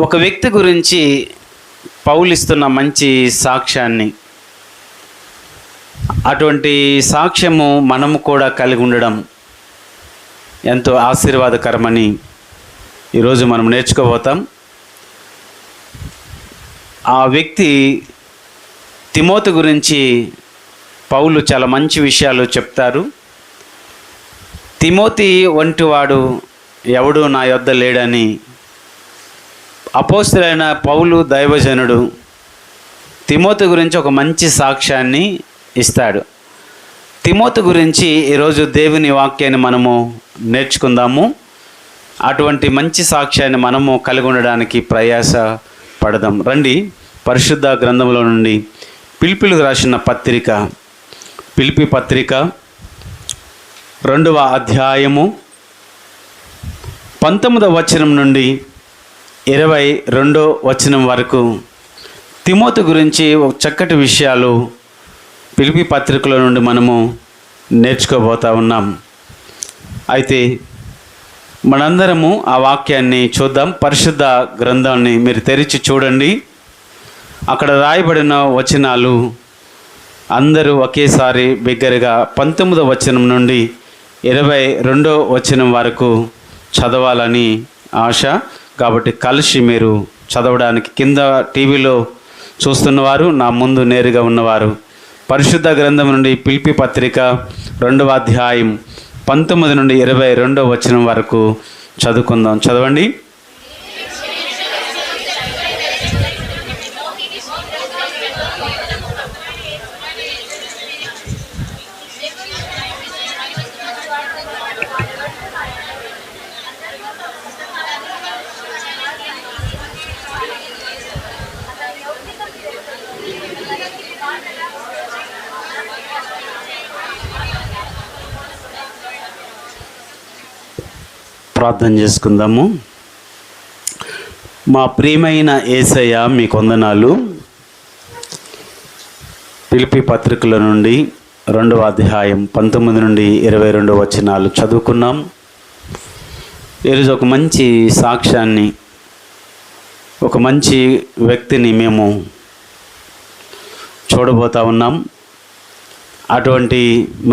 ఒక వ్యక్తి గురించి పౌలు ఇస్తున్న మంచి సాక్ష్యాన్ని, అటువంటి సాక్ష్యము మనము కూడా కలిగి ఉండడం ఎంతో ఆశీర్వాదకరమని ఈరోజు మనం నేర్చుకోబోతాం. ఆ వ్యక్తి తిమోతి గురించి పౌలు చాలా మంచి విషయాలు చెప్తారు. తిమోతి వంటి వాడు ఎవడు నా యొద్ద లేడని అపోస్తలుడైన పౌలు దైవజనుడు తిమోతి గురించి ఒక మంచి సాక్ష్యాన్ని ఇస్తాడు. తిమోతి గురించి ఈరోజు దేవుని వాక్యాన్ని మనము నేర్చుకుందాము. అటువంటి మంచి సాక్ష్యాన్ని మనము కలిగి ఉండడానికి ప్రయాస పడదాం. రండి, పరిశుద్ధ గ్రంథంలో నుండి ఫిలిప్పీయులకు రాసిన పత్రిక, ఫిలిప్పీ పత్రిక 2వ అధ్యాయము 19వ వచనం నుండి 22వ వచనం వరకు తిమోతి గురించి ఒక చక్కటి విషయాలు ఫిలిప్పీ పత్రికలో నుండి మనము నేర్చుకోబోతా ఉన్నాం. అయితే మనందరము ఆ వాక్యాన్ని చూద్దాం. పరిశుద్ధ గ్రంథాన్ని మీరు తెరిచి చూడండి. అక్కడ రాయబడిన వచనాలు అందరూ ఒకేసారి బిగ్గరగా 19వ వచనం నుండి 22వ వచనం వరకు చదవాలని ఆశ. కాబట్టి కలిసి మీరు చదవడానికి కింద టీవీలో చూస్తున్నవారు, నా ముందు నేరుగా ఉన్నవారు పరిశుద్ధ గ్రంథం నుండి ఫిలిప్పీ పత్రిక 2వ అధ్యాయం 19 నుండి 22వ వచనం వరకు చదువుకుందాం. చదవండి. ప్రార్థన చేసుకుందాము. మా ప్రియమైన యేసయ్య, మీకు వందనాలు. ఫిలిప్పీ పత్రికల నుండి 2వ అధ్యాయం 19 నుండి 22వ వచనాలు చదువుకున్నాం. ఈరోజు ఒక మంచి సాక్ష్యాన్ని, ఒక మంచి వ్యక్తిని మేము చూడబోతా ఉన్నాం. అటువంటి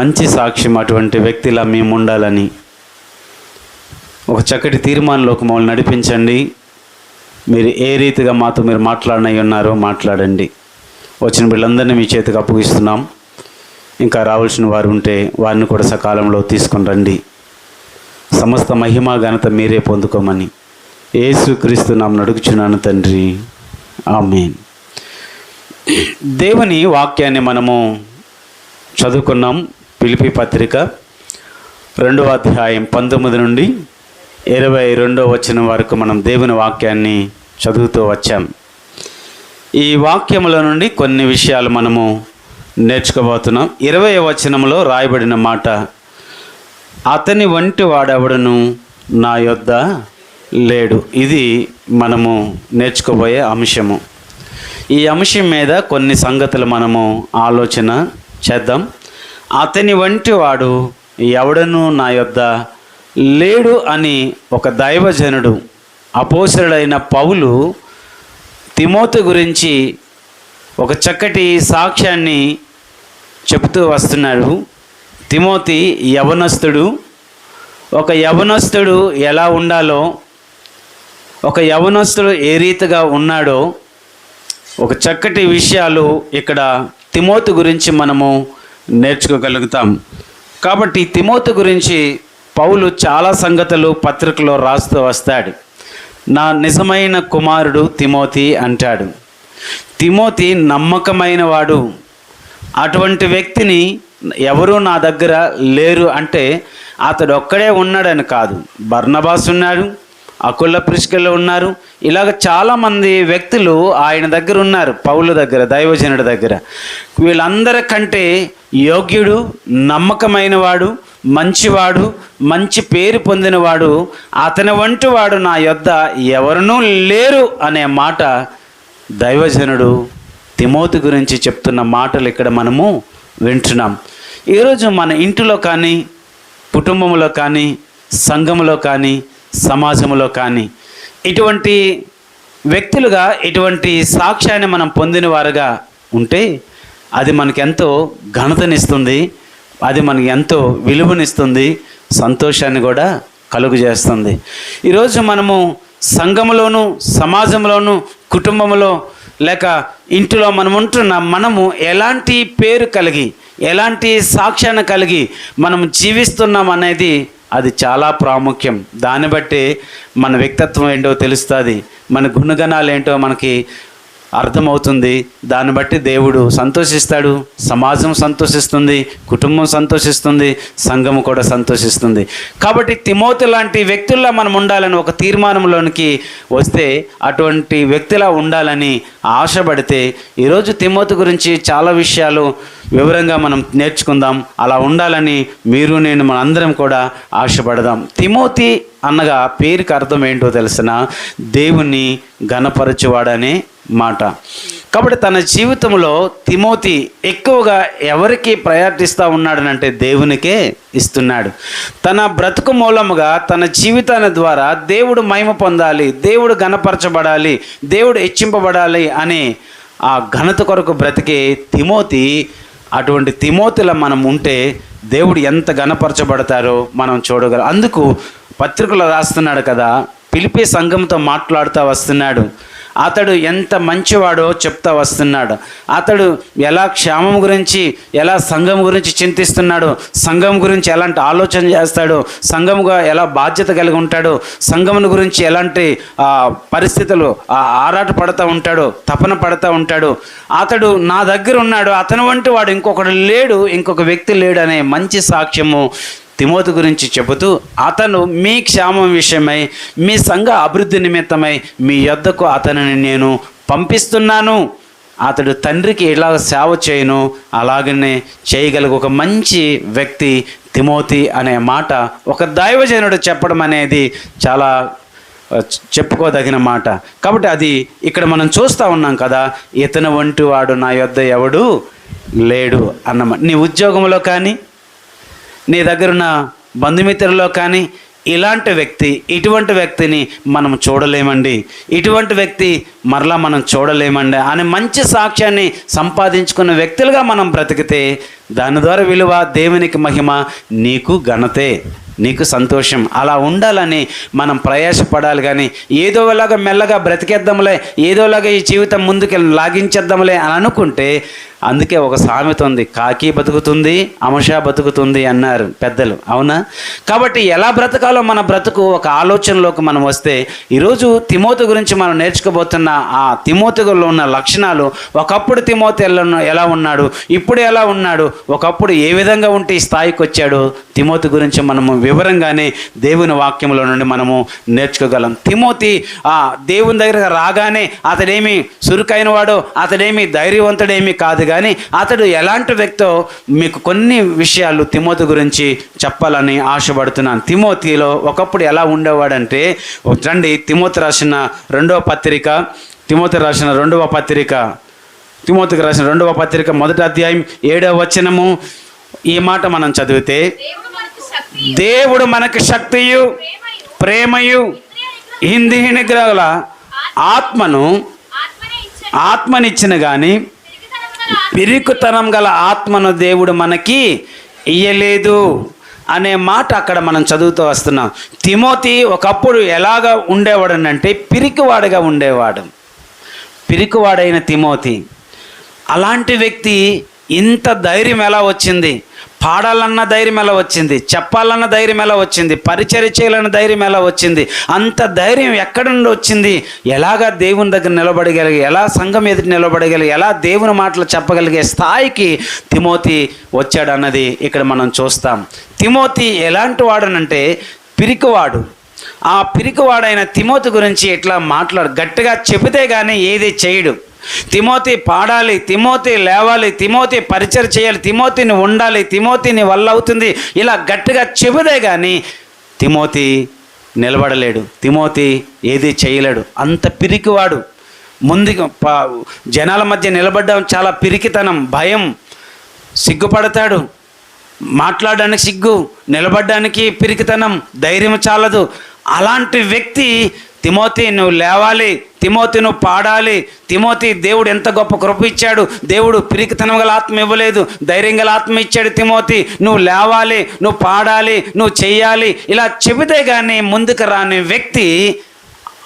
మంచి సాక్ష్యం, అటువంటి వ్యక్తిలా మేము ఉండాలని ఒక చక్కటి తీర్మానంలోకి మమ్మల్ని నడిపించండి. మీరు ఏ రీతిగా మాతో మీరు మాట్లాడనై ఉన్నారో మాట్లాడండి. వచ్చిన వీళ్ళందరినీ మీ చేతికి అప్పగిస్తున్నాం. ఇంకా రావాల్సిన వారు ఉంటే వారిని కూడా సకాలంలో తీసుకొని రండి. సమస్త మహిమ ఘనత మీరే పొందుకోమని యేసుక్రీస్తు నామమున అడుగుచున్నాను తండ్రి, ఆమేన్. దేవుని వాక్యాన్ని మనము చదువుకున్నాం. ఫిలిప్పీ పత్రిక 2వ అధ్యాయం 19 నుండి 22వ వచనం వరకు మనం దేవుని వాక్యాన్ని చదువుతూ వచ్చాం. ఈ వాక్యముల నుండి కొన్ని విషయాలు మనము నేర్చుకోబోతున్నాం. 20వ వచనంలో రాయబడిన మాట, అతని వంటి వాడెవడను నా యొద్ద లేడు. ఇది మనము నేర్చుకోబోయే అంశము. ఈ అంశం మీద కొన్ని సంగతులు మనము ఆలోచన చేద్దాం. అతని వంటి వాడు ఎవడను నా యొద్ద లేడు అని ఒక దైవజనుడు, అపోస్తలుడైన పౌలు తిమోతి గురించి ఒక చక్కటి సాక్ష్యాన్ని చెబుతూ వస్తున్నాడు. తిమోతి యవనస్తుడు. ఒక యవనస్తుడు ఎలా ఉండాలో, ఒక యవనస్తుడు ఏ రీతిగా ఉన్నాడో ఒక చక్కటి విషయాలు ఇక్కడ తిమోతి గురించి మనము నేర్చుకోగలుగుతాం. కాబట్టి తిమోతి గురించి పౌలు చాలా సంగతులు పత్రికలో రాస్తూ వస్తాడు. నా నిజమైన కుమారుడు తిమోతి అంటాడు. తిమోతి నమ్మకమైన వాడు. అటువంటి వ్యక్తిని ఎవరూ నా దగ్గర లేరు అంటే అతడు ఒక్కడే ఉన్నాడని కాదు. బర్నబాస్ ఉన్నాడు, అకుల ప్రిస్కిల్లా ఉన్నారు. ఇలాగ చాలామంది వ్యక్తులు ఆయన దగ్గర ఉన్నారు, పౌలు దగ్గర, దైవజనుడి దగ్గర. వీళ్ళందరికంటే యోగ్యుడు, నమ్మకమైన వాడు, మంచివాడు, మంచి పేరు పొందినవాడు, అతని వంటి వాడు నా యొద్ద ఎవరునూ లేరు అనే మాట దైవజనుడు తిమోతి గురించి చెప్తున్న మాటలు ఇక్కడ మనము వింటున్నాం. ఈరోజు మన ఇంటిలో కానీ, కుటుంబంలో కానీ, సంఘములో కానీ, సమాజంలో కానీ ఇటువంటి వ్యక్తులుగా ఇటువంటి సాక్ష్యాన్ని మనం పొందిన వారుగా ఉంటే అది మనకెంతో ఘనతనిస్తుంది, అది మనకి ఎంతో విలువనిస్తుంది, సంతోషాన్ని కూడా కలుగు చేస్తుంది. ఈరోజు మనము సంఘములోను, సమాజంలోను, కుటుంబంలో లేక ఇంటిలో మనం ఉంటున్న మనము ఎలాంటి పేరు కలిగి, ఎలాంటి సాక్ష్యాన్ని కలిగి మనం జీవిస్తున్నాం అనేది అది చాలా ప్రాముఖ్యం. దాన్ని బట్టి మన వ్యక్తిత్వం ఏంటో తెలుస్తుంది, మన గుణగణాలు ఏంటో మనకి అర్థమవుతుంది. దాన్ని బట్టి దేవుడు సంతోషిస్తాడు, సమాజం సంతోషిస్తుంది, కుటుంబం సంతోషిస్తుంది, సంఘము కూడా సంతోషిస్తుంది. కాబట్టి తిమోతి లాంటి వ్యక్తుల్లా మనం ఉండాలని ఒక తీర్మానంలోనికి వస్తే, అటువంటి వ్యక్తిలా ఉండాలని ఆశపడితే, ఈరోజు తిమోతి గురించి చాలా విషయాలు వివరంగా మనం నేర్చుకుందాం. అలా ఉండాలని మీరు నేను మనందరం కూడా ఆశపడదాం. తిమోతి అనగా పేరుకి అర్థం ఏంటో తెలిసిన దేవుని ఘనపరచువాడనే మాట. కాబట్టి తన జీవితంలో తిమోతి ఎక్కువగా ఎవరికి ప్రయారిటిస్తూ ఉన్నాడనంటే దేవునికే ఇస్తున్నాడు. తన బ్రతుకు మూలముగా తన జీవితాన్ని ద్వారా దేవుడు మహిమ పొందాలి, దేవుడు ఘనపరచబడాలి, దేవుడు హెచ్చింపబడాలి అనే ఆ ఘనత కొరకు బ్రతికే తిమోతి, అటువంటి తిమోతిలో మనం ఉంటే దేవుడు ఎంత ఘనపరచబడతారో మనం చూడగలం. అందుకు పత్రికలో రాస్తున్నాడు కదా, ఫిలిప్పీ సంఘంతో మాట్లాడుతూ వస్తున్నాడు. అతడు ఎంత మంచివాడో చెప్తా వస్తున్నాడు. అతడు ఎలా క్షేమం గురించి, ఎలా సంఘం గురించి చింతిస్తున్నాడు, సంఘం గురించి ఎలాంటి ఆలోచన చేస్తాడు, సంఘముగా ఎలా బాధ్యత కలిగి ఉంటాడు, సంఘముని గురించి ఎలాంటి పరిస్థితులు ఆరాట పడుతూ ఉంటాడు, తపన పడుతూ ఉంటాడు. అతడు నా దగ్గర ఉన్నాడు, అతను వంటి వాడు ఇంకొకడు లేడు, ఇంకొక వ్యక్తి లేడు అనే మంచి సాక్ష్యము తిమోతి గురించి చెబుతూ, అతను మీ క్షేమం విషయమై, మీ సంఘ అభివృద్ధి నిమిత్తమై మీ యొద్దకు అతనిని నేను పంపిస్తున్నాను. అతడు తండ్రికి ఎలా సేవ చేయను అలాగనే చేయగలిగే ఒక మంచి వ్యక్తి తిమోతి అనే మాట ఒక దైవజనుడు చెప్పడం అనేది చాలా చెప్పుకోదగిన మాట. కాబట్టి అది ఇక్కడ మనం చూస్తూ ఉన్నాం కదా, ఇతను వంటి వాడు నా యొద్ద ఎవడు లేడు అన్నమాట. నీ ఉద్యోగంలో కానీ, నీ దగ్గరున్న బంధుమిత్రుల్లో కానీ ఇలాంటి వ్యక్తి, ఇటువంటి వ్యక్తిని మనం చూడలేమండి, ఇటువంటి వ్యక్తి మరలా మనం చూడలేమండి అని మంచి సాక్ష్యాన్ని సంపాదించుకున్న వ్యక్తులుగా మనం బ్రతికితే దాని ద్వారా విలువ, దేవునికి మహిమ, నీకు ఘనతే, నీకు సంతోషం. అలా ఉండాలని మనం ప్రయాసపడాలి. కానీ ఏదోలాగా మెల్లగా బ్రతికేద్దాంలే, ఏదోలాగా ఈ జీవితం ముందుకు లాగించేద్దాంలే అని అనుకుంటే, అందుకే ఒక సామెత ఉంది, కాకి బతుకుతుంది అమషా బతుకుతుంది అన్నారు పెద్దలు, అవునా? కాబట్టి ఎలా బ్రతకాలో మన బ్రతుకు ఒక ఆలోచనలోకి మనం వస్తే, ఈరోజు తిమోతి గురించి మనం నేర్చుకోబోతున్న ఆ తిమోతిలో ఉన్న లక్షణాలు, ఒకప్పుడు తిమోతి ఎలా ఉన్నాడు, ఇప్పుడు ఎలా ఉన్నాడు, ఒకప్పుడు ఏ విధంగా ఉంటే ఈ స్థాయికి వచ్చాడు, తిమోతి గురించి మనము వివరంగానే దేవుని వాక్యంలో నుండి మనము నేర్చుకోగలం. తిమోతి దేవుని దగ్గర రాగానే అతడేమి చురుకైన వాడో, అతడేమి ధైర్యవంతుడేమి కాదు, కానీ అతడు ఎలాంటి వ్యక్తో మీకు కొన్ని విషయాలు తిమోతి గురించి చెప్పాలని ఆశపడుతున్నాను. తిమోతిలో ఒకప్పుడు ఎలా ఉండేవాడంటే, రండి తిమోతికి రాసిన రెండవ పత్రిక 1వ అధ్యాయం 7వ వచనము. ఈ మాట మనం చదివితే, దేవుడు మనకు శక్తియు ప్రేమయు ఇంద్రియ నిగ్రహల ఆత్మనిచ్చిన కానీ పిరికితనం గల ఆత్మను దేవుడు మనకి ఇయ్యలేదు అనే మాట అక్కడ మనం చదువుతూ వస్తున్నాం. తిమోతి ఒకప్పుడు ఎలాగా ఉండేవాడనంటే పిరికివాడుగా ఉండేవాడు, పిరికివాడైన తిమోతి. అలాంటి వ్యక్తి ఇంత ధైర్యం ఎలా వచ్చింది, పాడాలన్న ధైర్యం ఎలా వచ్చింది, చెప్పాలన్న ధైర్యం ఎలా వచ్చింది, పరిచర్య చేయాలన్న ధైర్యం ఎలా వచ్చింది, అంత ధైర్యం ఎక్కడి నుండి వచ్చింది, ఎలాగా దేవుని దగ్గర నిలబడగలిగి, ఎలా సంఘం ఎదుటి నిలబడగలిగి, ఎలా దేవుని మాటలు చెప్పగలిగే స్థాయికి తిమోతి వచ్చాడు అన్నది ఇక్కడ మనం చూస్తాం. తిమోతి ఎలాంటి వాడనంటే పిరికివాడు. ఆ పిరికివాడైన తిమోతి గురించి ఇట్లా గట్టిగా చెబితే కానీ ఏది చేయడు. తిమోతి పాడాలి, తిమోతి లేవాలి, తిమోతి పరిచయం చేయాలి, తిమోతిని ఉండాలి, తిమోతిని వల్ల అవుతుంది, ఇలా గట్టిగా చెబితే కానీ తిమోతి నిలబడలేడు, తిమోతి ఏది చేయలేడు. అంత పిరికివాడు. ముందుకు జనాల మధ్య నిలబడ్డం చాలా పిరికితనం, భయం, సిగ్గుపడతాడు, మాట్లాడడానికి సిగ్గు, నిలబడ్డానికి పిరికితనం, ధైర్యం చాలదు. అలాంటి వ్యక్తి తిమోతి నువ్వు లేవాలి, తిమోతి నువ్వు పాడాలి, తిమోతి దేవుడు ఎంత గొప్ప కృప ఇచ్చాడు, దేవుడు పిరికితనం గల ఆత్మ ఇవ్వలేదు, ధైర్యం గల ఆత్మ ఇచ్చాడు. తిమోతి నువ్వు లేవాలి, నువ్వు పాడాలి, నువ్వు చెయ్యాలి, ఇలా చెబితే కానీ ముందుకు రాని వ్యక్తి,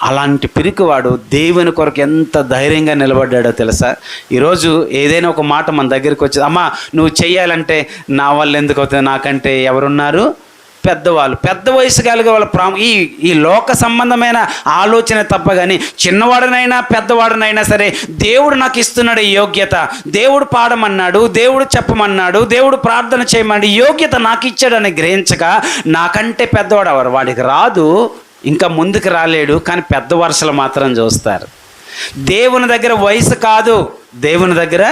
అలాంటి పిరికివాడు దేవుని కొరకు ఎంత ధైర్యంగా నిలబడ్డాడో తెలుసా? ఈరోజు ఏదైనా ఒక మాట మన దగ్గరికి వచ్చేది, అమ్మా నువ్వు చెయ్యాలంటే నా వల్ల ఎందుకు అవుతుంది, నాకంటే ఎవరున్నారు, పెద్దవాళ్ళు, పెద్ద వయసు కలిగే వాళ్ళ ఈ లోక సంబంధమైన ఆలోచన తప్ప కానీ చిన్నవాడనైనా పెద్దవాడనైనా సరే దేవుడు నాకు ఇస్తున్నాడు ఈ యోగ్యత, దేవుడు పాడమన్నాడు, దేవుడు చెప్పమన్నాడు, దేవుడు ప్రార్థన చేయమన్నాడు, యోగ్యత నాకు ఇచ్చాడని గ్రహించక నాకంటే పెద్దవాడు ఎవరు, వాడికి రాదు, ఇంకా ముందుకు రాలేడు, కానీ పెద్ద వరుసలు మాత్రం చూస్తారు. దేవుని దగ్గర వయసు కాదు, దేవుని దగ్గర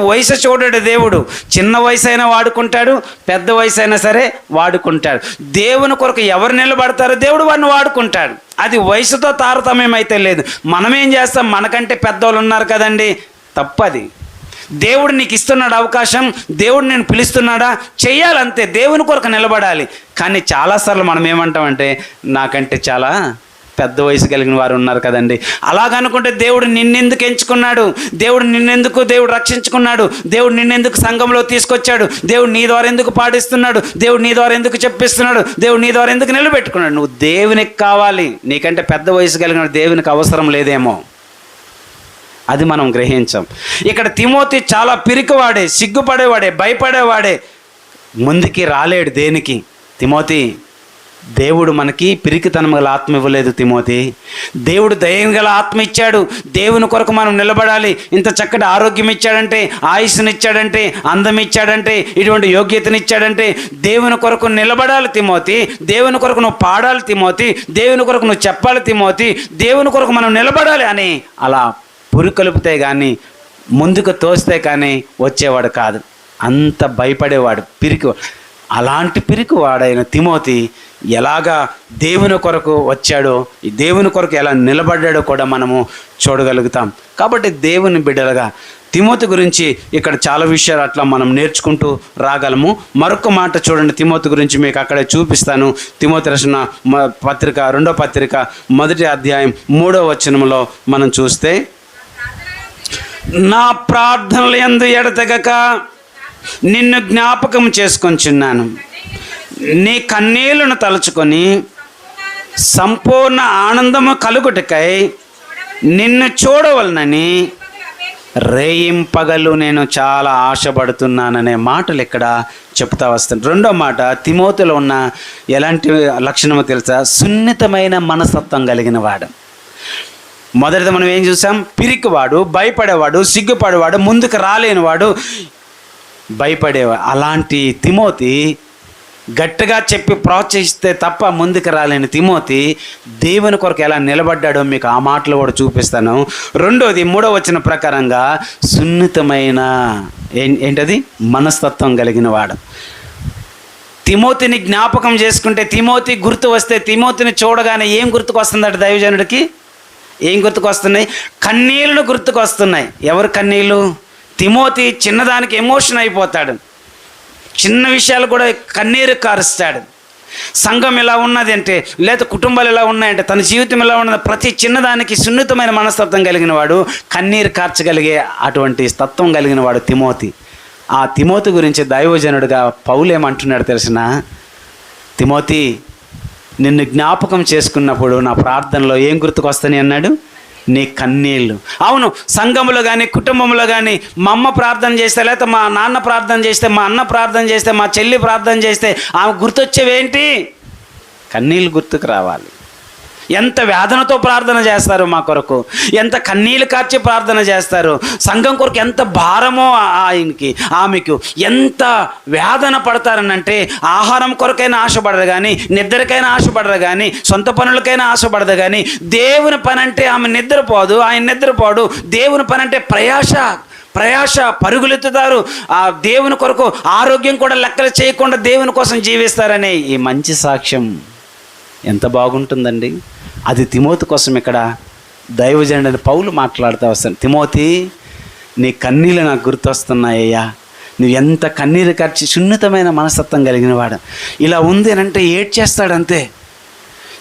వయసు చూడడు దేవుడు. చిన్న వయసు అయినా వాడుకుంటాడు, పెద్ద వయసు అయినా సరే వాడుకుంటాడు. దేవుని కొరకు ఎవరు నిలబడతారో దేవుడు వాడిని వాడుకుంటాడు. అది వయసుతో తారతమ్యం అయితే లేదు. మనమేం చేస్తాం, మనకంటే పెద్దవాళ్ళు ఉన్నారు కదండి, తప్పది. దేవుడు నీకు ఇస్తున్నాడు అవకాశం, దేవుడు నేను పిలుస్తున్నాడా, చెయ్యాలంతే, దేవుని కొరకు నిలబడాలి. కానీ చాలాసార్లు మనం ఏమంటామంటే నాకంటే చాలా పెద్ద వయసు కలిగిన వారు ఉన్నారు కదండి, అలాగనుకుంటే దేవుడు నిన్నెందుకు ఎంచుకున్నాడు, దేవుడు రక్షించుకున్నాడు, దేవుడు నిన్నెందుకు సంఘంలో తీసుకొచ్చాడు, దేవుడు నీ ద్వారా ఎందుకు పాటిస్తున్నాడు, దేవుడు నీ ద్వారా ఎందుకు చెప్పిస్తున్నాడు, దేవుడు నీ ద్వారా ఎందుకు నిలబెట్టుకున్నాడు. నువ్వు దేవునికి కావాలి, నీకంటే పెద్ద వయసు కలిగిన దేవునికి అవసరం లేదేమో, అది మనం గ్రహించాం. ఇక్కడ తిమోతి చాలా పిరికివాడే, సిగ్గుపడేవాడే, భయపడేవాడే, ముందుకి రాలేడు దేనికి. తిమోతి దేవుడు మనకి పిరికితనం గల ఆత్మ ఇవ్వలేదు తిమోతి, దేవుడు దయం గల ఆత్మ ఇచ్చాడు. దేవుని కొరకు మనం నిలబడాలి. ఇంత చక్కటి ఆరోగ్యం ఇచ్చాడంటే, ఆయుష్ని ఇచ్చాడంటే, అందం ఇచ్చాడంటే, ఇటువంటి యోగ్యతని ఇచ్చాడంటే దేవుని కొరకు నిలబడాలి తిమోతి, దేవుని కొరకు నువ్వు పాడాలి తిమోతి, దేవుని కొరకు నువ్వు చెప్పాలి తిమోతి, దేవుని కొరకు మనం నిలబడాలి అని అలా పురికొలిపితే కానీ ముందుకు తోస్తే కానీ వచ్చేవాడు కాదు. అంత భయపడేవాడు, పిరికి. అలాంటి పిరికివాడైన తిమోతి ఎలాగా దేవుని కొరకు వచ్చాడో, ఈ దేవుని కొరకు ఎలా నిలబడ్డాడో కూడా మనము చూడగలుగుతాం. కాబట్టి దేవుని బిడ్డలుగా తిమోతి గురించి ఇక్కడ చాలా విషయాలు అట్లా మనం నేర్చుకుంటూ రాగలము. మరొక మాట చూడండి, తిమోతి గురించి మీకు అక్కడే చూపిస్తాను. తిమోతి రాసిన పత్రిక 2వ పత్రిక 1వ అధ్యాయం 3వ వచనంలో మనం చూస్తే, నా ప్రార్థనలు యందు ఎడతెగక నిన్ను జ్ఞాపకం చేసుకొంచున్నాను, నీ కన్నీళ్లను తలుచుకొని సంపూర్ణ ఆనందము కలుగుటకై నిన్ను చూడవలనని రేయింపగలు నేను చాలా ఆశపడుతున్నాననే మాటలు ఇక్కడ చెప్తా వస్తాను. రెండో మాట, తిమోతిలో ఉన్న ఎలాంటి లక్షణమో తెలుసా? సున్నితమైన మనస్తత్వం కలిగిన వాడు. మొదటిది మనం ఏం చూసాం? పిరికివాడు, భయపడేవాడు, సిగ్గుపడేవాడు, ముందుకు రాలేనివాడు, భయపడేవాడు. అలాంటి తిమోతి గట్టిగా చెప్పి ప్రోత్సహిస్తే తప్ప ముందుకు రాలేని తిమోతి దేవుని కొరకు ఎలా నిలబడ్డాడో మీకు ఆ మాటలు కూడా చూపిస్తాను. రెండోది 3వ వచనం ప్రకారంగా సున్నితమైన ఏంటది మనస్తత్వం కలిగిన వాడు. తిమోతిని జ్ఞాపకం చేసుకుంటే, తిమోతి గుర్తు వస్తే, తిమోతిని చూడగానే ఏం గుర్తుకు వస్తుందట దైవజనుడికి? ఏం గుర్తుకు వస్తున్నాయి? కన్నీళ్ళు గుర్తుకు వస్తున్నాయి. ఎవరు కన్నీళ్ళు? తిమోతి చిన్నదానికి ఎమోషన్ అయిపోతాడు, చిన్న విషయాలు కూడా కన్నీరు కారుస్తాడు. సంఘం ఎలా ఉన్నది అంటే, లేదా కుటుంబాలు ఎలా ఉన్నాయంటే, తన జీవితం ఎలా ఉన్నది, ప్రతి చిన్నదానికి సున్నితమైన మనస్తత్వం కలిగిన వాడు, కన్నీరు కార్చగలిగే అటువంటి తత్వం కలిగిన వాడు తిమోతి. ఆ తిమోతి గురించి దైవజనుడిగా పౌలు ఏమంటున్నాడు తెలిసిన? తిమోతి, నిన్ను జ్ఞాపకం చేసుకున్నప్పుడు నా ప్రార్థనలో ఏం గుర్తుకొస్తాని అన్నాడు? నీ కన్నీళ్ళు. అవును, సంఘంలో కానీ కుటుంబంలో కానీ మా అమ్మ ప్రార్థన చేస్తే, లేకపోతే మా నాన్న ప్రార్థన చేస్తే, మా అన్న ప్రార్థన చేస్తే, మా చెల్లి ప్రార్థన చేస్తే ఆమె గుర్తొచ్చేవేంటి? కన్నీళ్ళు గుర్తుకు రావాలి. ఎంత వేదనతో ప్రార్థన చేస్తారు మా కొరకు, ఎంత కన్నీళ్ళు కార్చి ప్రార్థన చేస్తారు. సంఘం కొరకు ఎంత భారమో ఆమెకు ఎంత వేదన పడతారనంటే, ఆహారం కొరకైనా ఆశపడరు కానీ, నిద్రకైనా ఆశపడరు కానీ, సొంత పనులకైనా ఆశపడదు కానీ, దేవుని పని అంటే ఆమె నిద్రపోదు, ఆయన నిద్రపోడు. దేవుని పని అంటే ప్రయాస పరుగులెత్తుతారు. ఆ దేవుని కొరకు ఆరోగ్యం కూడా లెక్కలు చేయకుండా దేవుని కోసం జీవిస్తారనే ఈ మంచి సాక్ష్యం ఎంత బాగుంటుందండి. అది తిమోతి కోసం ఇక్కడ దైవజనుడైన పౌలు మాట్లాడుతూ వస్తాను. తిమోతి, నీ కన్నీళ్ళు నాకు గుర్తొస్తున్నాయ్యా, నువ్వు ఎంత కన్నీరు కార్చి సున్నితమైన మనస్తత్వం కలిగిన వాడు. ఇలా ఉంది అని అంటే ఏడ్చేస్తాడంతే.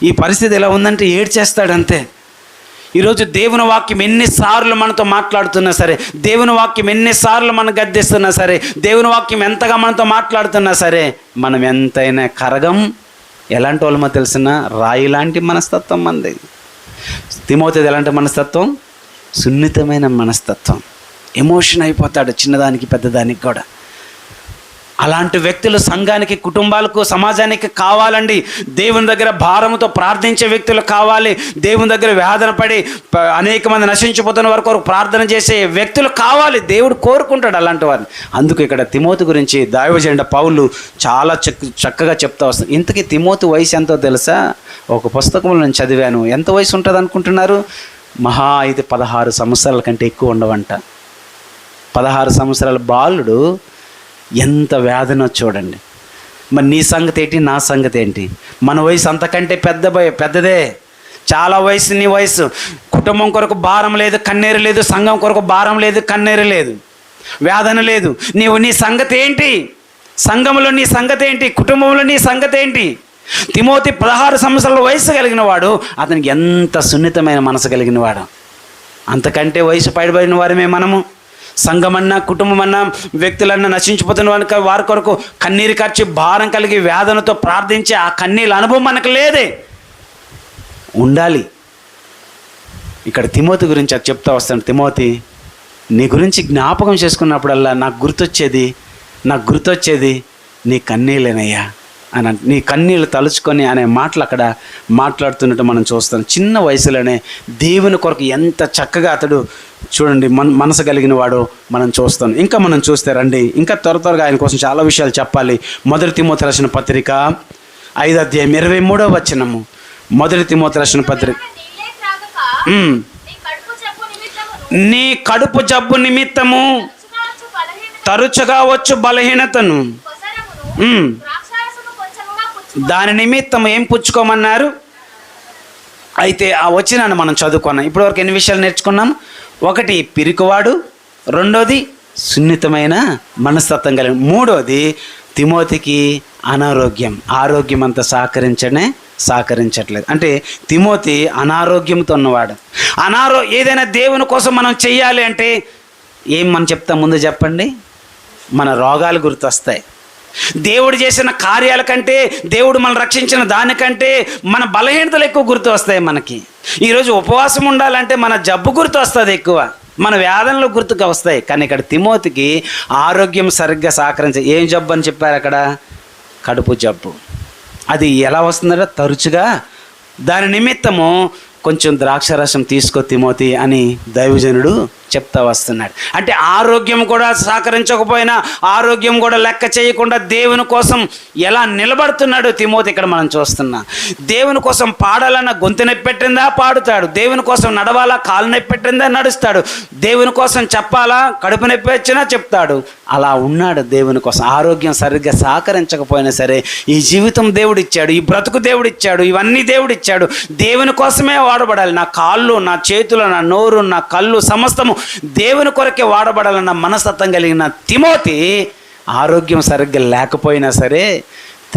ఈ పరిస్థితి ఎలా ఉందంటే ఏడ్చేస్తాడు అంతే. ఈరోజు దేవుని వాక్యం ఎన్నిసార్లు మనతో మాట్లాడుతున్నా సరే, దేవుని వాక్యం ఎన్నిసార్లు మనం గద్దిస్తున్నా సరే, దేవుని వాక్యం ఎంతగా మనతో మాట్లాడుతున్నా సరే, మనం ఎంతైనా కరగం. ఎలాంటి వాళ్ళమో తెలిసిన రాయి లాంటి మనస్తత్వం మనది. తిమోతిది ఎలాంటి మనస్తత్వం? సున్నితమైన మనస్తత్వం. ఎమోషన్ అయిపోతాడు చిన్నదానికి పెద్దదానికి కూడా. అలాంటి వ్యక్తులు సంఘానికి, కుటుంబాలకు, సమాజానికి కావాలండి. దేవుని దగ్గర భారముతో ప్రార్థించే వ్యక్తులు కావాలి. దేవుని దగ్గర వేదన పడి అనేక మంది నశించిపోతున్న వరకు ప్రార్థన చేసే వ్యక్తులు కావాలి. దేవుడు కోరుకుంటాడు అలాంటి వారిని. అందుకు ఇక్కడ తిమోతి గురించి దైవజనుడు పౌలు చాలా చక్కగా చెప్తా వస్తుంది. ఇంతకీ తిమోతి వయసు ఎంతో తెలుసా? ఒక పుస్తకంలో నేను చదివాను. ఎంత వయసు ఉంటుంది అనుకుంటున్నారు? మహా అయితే 16 సంవత్సరాల కంటే ఎక్కువ ఉండవంట. 16 సంవత్సరాల బాలుడు ఎంత వేదన చూడండి. మరి నీ సంగతి ఏంటి, నా సంగతి ఏంటి? మన వయసు అంతకంటే పెద్దదే. చాలా వయసు నీ వయసు. కుటుంబం కొరకు భారం లేదు, కన్నీరు లేదు. సంఘం కొరకు భారం లేదు, కన్నీరు లేదు, వేదన లేదు. నీ సంగతి ఏంటి? సంఘంలో నీ సంగతి ఏంటి? కుటుంబంలో నీ సంగతి ఏంటి? తిమోతి 16 సంవత్సరాల వయసు కలిగిన వాడు. అతనికి ఎంత సున్నితమైన మనసు కలిగిన వాడు. అంతకంటే వయసు పైబడిన వారమే మనము. సంఘమన్నా, కుటుంబమన్నా, వ్యక్తులన్నా నశించిపోతున్న వారి కొరకు కన్నీరు కార్చి భారం కలిగి వేదనతో ప్రార్థించే ఆ కన్నీళ్ళ అనుభవం మనకు లేదే, ఉండాలి. ఇక్కడ తిమోతి గురించి అది చెప్తా వస్తాను. తిమోతి, నీ గురించి జ్ఞాపకం చేసుకున్నప్పుడల్లా నాకు గుర్తొచ్చేది నీ కన్నీళ్ళేనయ్యా అని. నీ కన్నీళ్ళు తలుచుకొని అనే మాటలు అక్కడ మాట్లాడుతున్నట్టు మనం చూస్తాం. చిన్న వయసులోనే దేవుని కొరకు ఎంత చక్కగా అతడు చూడండి మనసు కలిగిన వాడు మనం చూస్తాం. ఇంకా మనం చూస్తే రండి, ఇంకా త్వరగా ఆయన కోసం చాలా విషయాలు చెప్పాలి. 1 తిమోతి రాసిన పత్రిక 5వ అధ్యాయం 23వ వచనము. 1 తిమోతి రాసిన పత్రిక, నీ కడుపు జబ్బు నిమిత్తము తరచుగా వచ్చు బలహీనతను దాని నిమిత్తం ఏం పుచ్చుకోమన్నారు? అయితే ఆ వచనాన్ని మనం చదువుకున్నాం. ఇప్పటివరకు ఎన్ని విషయాలు నేర్చుకున్నాం? 1 పిరికివాడు, 2ది సున్నితమైన మనస్తత్వం కలిగిన, 3వది తిమోతికి ఆరోగ్యం అంతా సహకరించట్లేదు. అంటే తిమోతి అనారోగ్యంతో ఉన్నవాడు. ఏదైనా దేవుని కోసం మనం చెయ్యాలి అంటే ఏం మనం చెప్తాం? ముందు చెప్పండి. మన రోగాలు గుర్తొస్తాయి. దేవుడు చేసిన కార్యాల కంటే, దేవుడు మనం రక్షించిన దానికంటే మన బలహీనతలు ఎక్కువ గుర్తు వస్తాయి మనకి. ఈరోజు ఉపవాసం ఉండాలంటే మన జబ్బు గుర్తు వస్తుంది ఎక్కువ, మన వేదనలు గుర్తుకు వస్తాయి. కానీ ఇక్కడ తిమోతికి ఆరోగ్యం సరిగ్గా ఏం జబ్బు అని చెప్పారు అక్కడ? కడుపు జబ్బు. అది ఎలా వస్తుందంటే తరచుగా. దాని నిమిత్తము కొంచెం ద్రాక్షరసం తీసుకో తిమోతి అని దైవజనుడు చెప్తా వస్తున్నాడు. అంటే ఆరోగ్యం కూడా సహకరించకపోయినా, ఆరోగ్యం కూడా లెక్క చేయకుండా దేవుని కోసం ఎలా నిలబడుతున్నాడు తిమోతి ఇక్కడ మనం చూస్తున్నాం. దేవుని కోసం పాడాలన్న గొంతు నొప్పి పెట్టిందా పాడుతాడు, దేవుని కోసం నడవాలా కాలు నొప్పి పెట్టిందా నడుస్తాడు, దేవుని కోసం చెప్పాలా కడుపు నొప్పి వచ్చినా చెప్తాడు. అలా ఉన్నాడు దేవుని కోసం. ఆరోగ్యం సరిగ్గా సహకరించకపోయినా సరే, ఈ జీవితం దేవుడిచ్చాడు, ఈ బ్రతుకు దేవుడిచ్చాడు, ఇవన్నీ దేవుడిచ్చాడు, దేవుని కోసమే వాడబడాలి. నా కాళ్ళు, నా చేతులు, నా నోరు, నా కళ్ళు సమస్తము దేవుని కొరకే వాడబడాలన్న మనస్తత్వం కలిగిన తిమోతి ఆరోగ్యం సరిగ్గా లేకపోయినా సరే